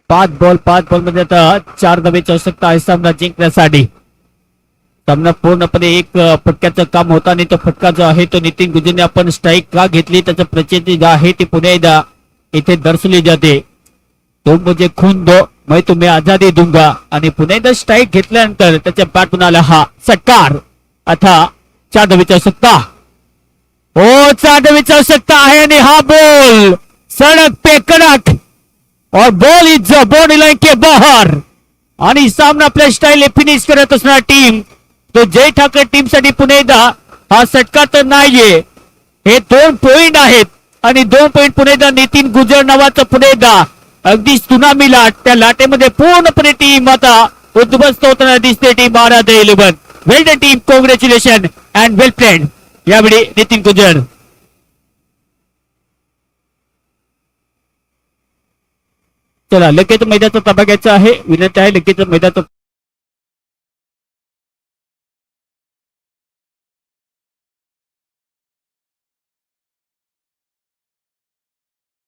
पाच बॉल मध्ये आता 4 धावेची आवश्यकता आहे सामना जिंकण्यासाठी. सामना पूर्णपणे एक फटक्याचं काम होता आणि तो फटका जो आहे तो नितीन गुजरने आपण स्ट्राईक का घेतली त्याचं प्रचिती जे आहे ती पुन्हा एकदा इथे दर्शवली जाते. तो मुझे खून दो मैं तुम्हें आजादी दूंगा आणि पुन्हा एकदा स्ट्राईक घेतल्यानंतर त्याच्या बॅटून आला हा षटकार. आता 4 धावेची आवश्यकता. 4 धावेची आवश्यकता आहे आणि हा बॉल सडक पे कडक और बॉल इज बॉडी लाइन के बाहर आणि सामना आपल्या स्टाईल फिनिश करत असणार टीम तो जय ठाकरे टीम साठी पुन्हा एकदा हा षटकार तर नाहीये. हे 2 पॉइंट आहेत आणि 2 पॉइंट पुन्हा एकदा नितीन गुजर नावाचं पुन्हा एकदा अगदी सुनामी लाट त्या लाटेमध्ये पूर्णपणे टीम आता उद्ध्वस्त होताना दिसते. Team Maharaj 11 well done team, congratulation and well played. यावेळी नितीन गुजर चला लगेच मैदानाचा ताबा घ्यायचा आहे. विनंती आहे लगेच मैदानाचा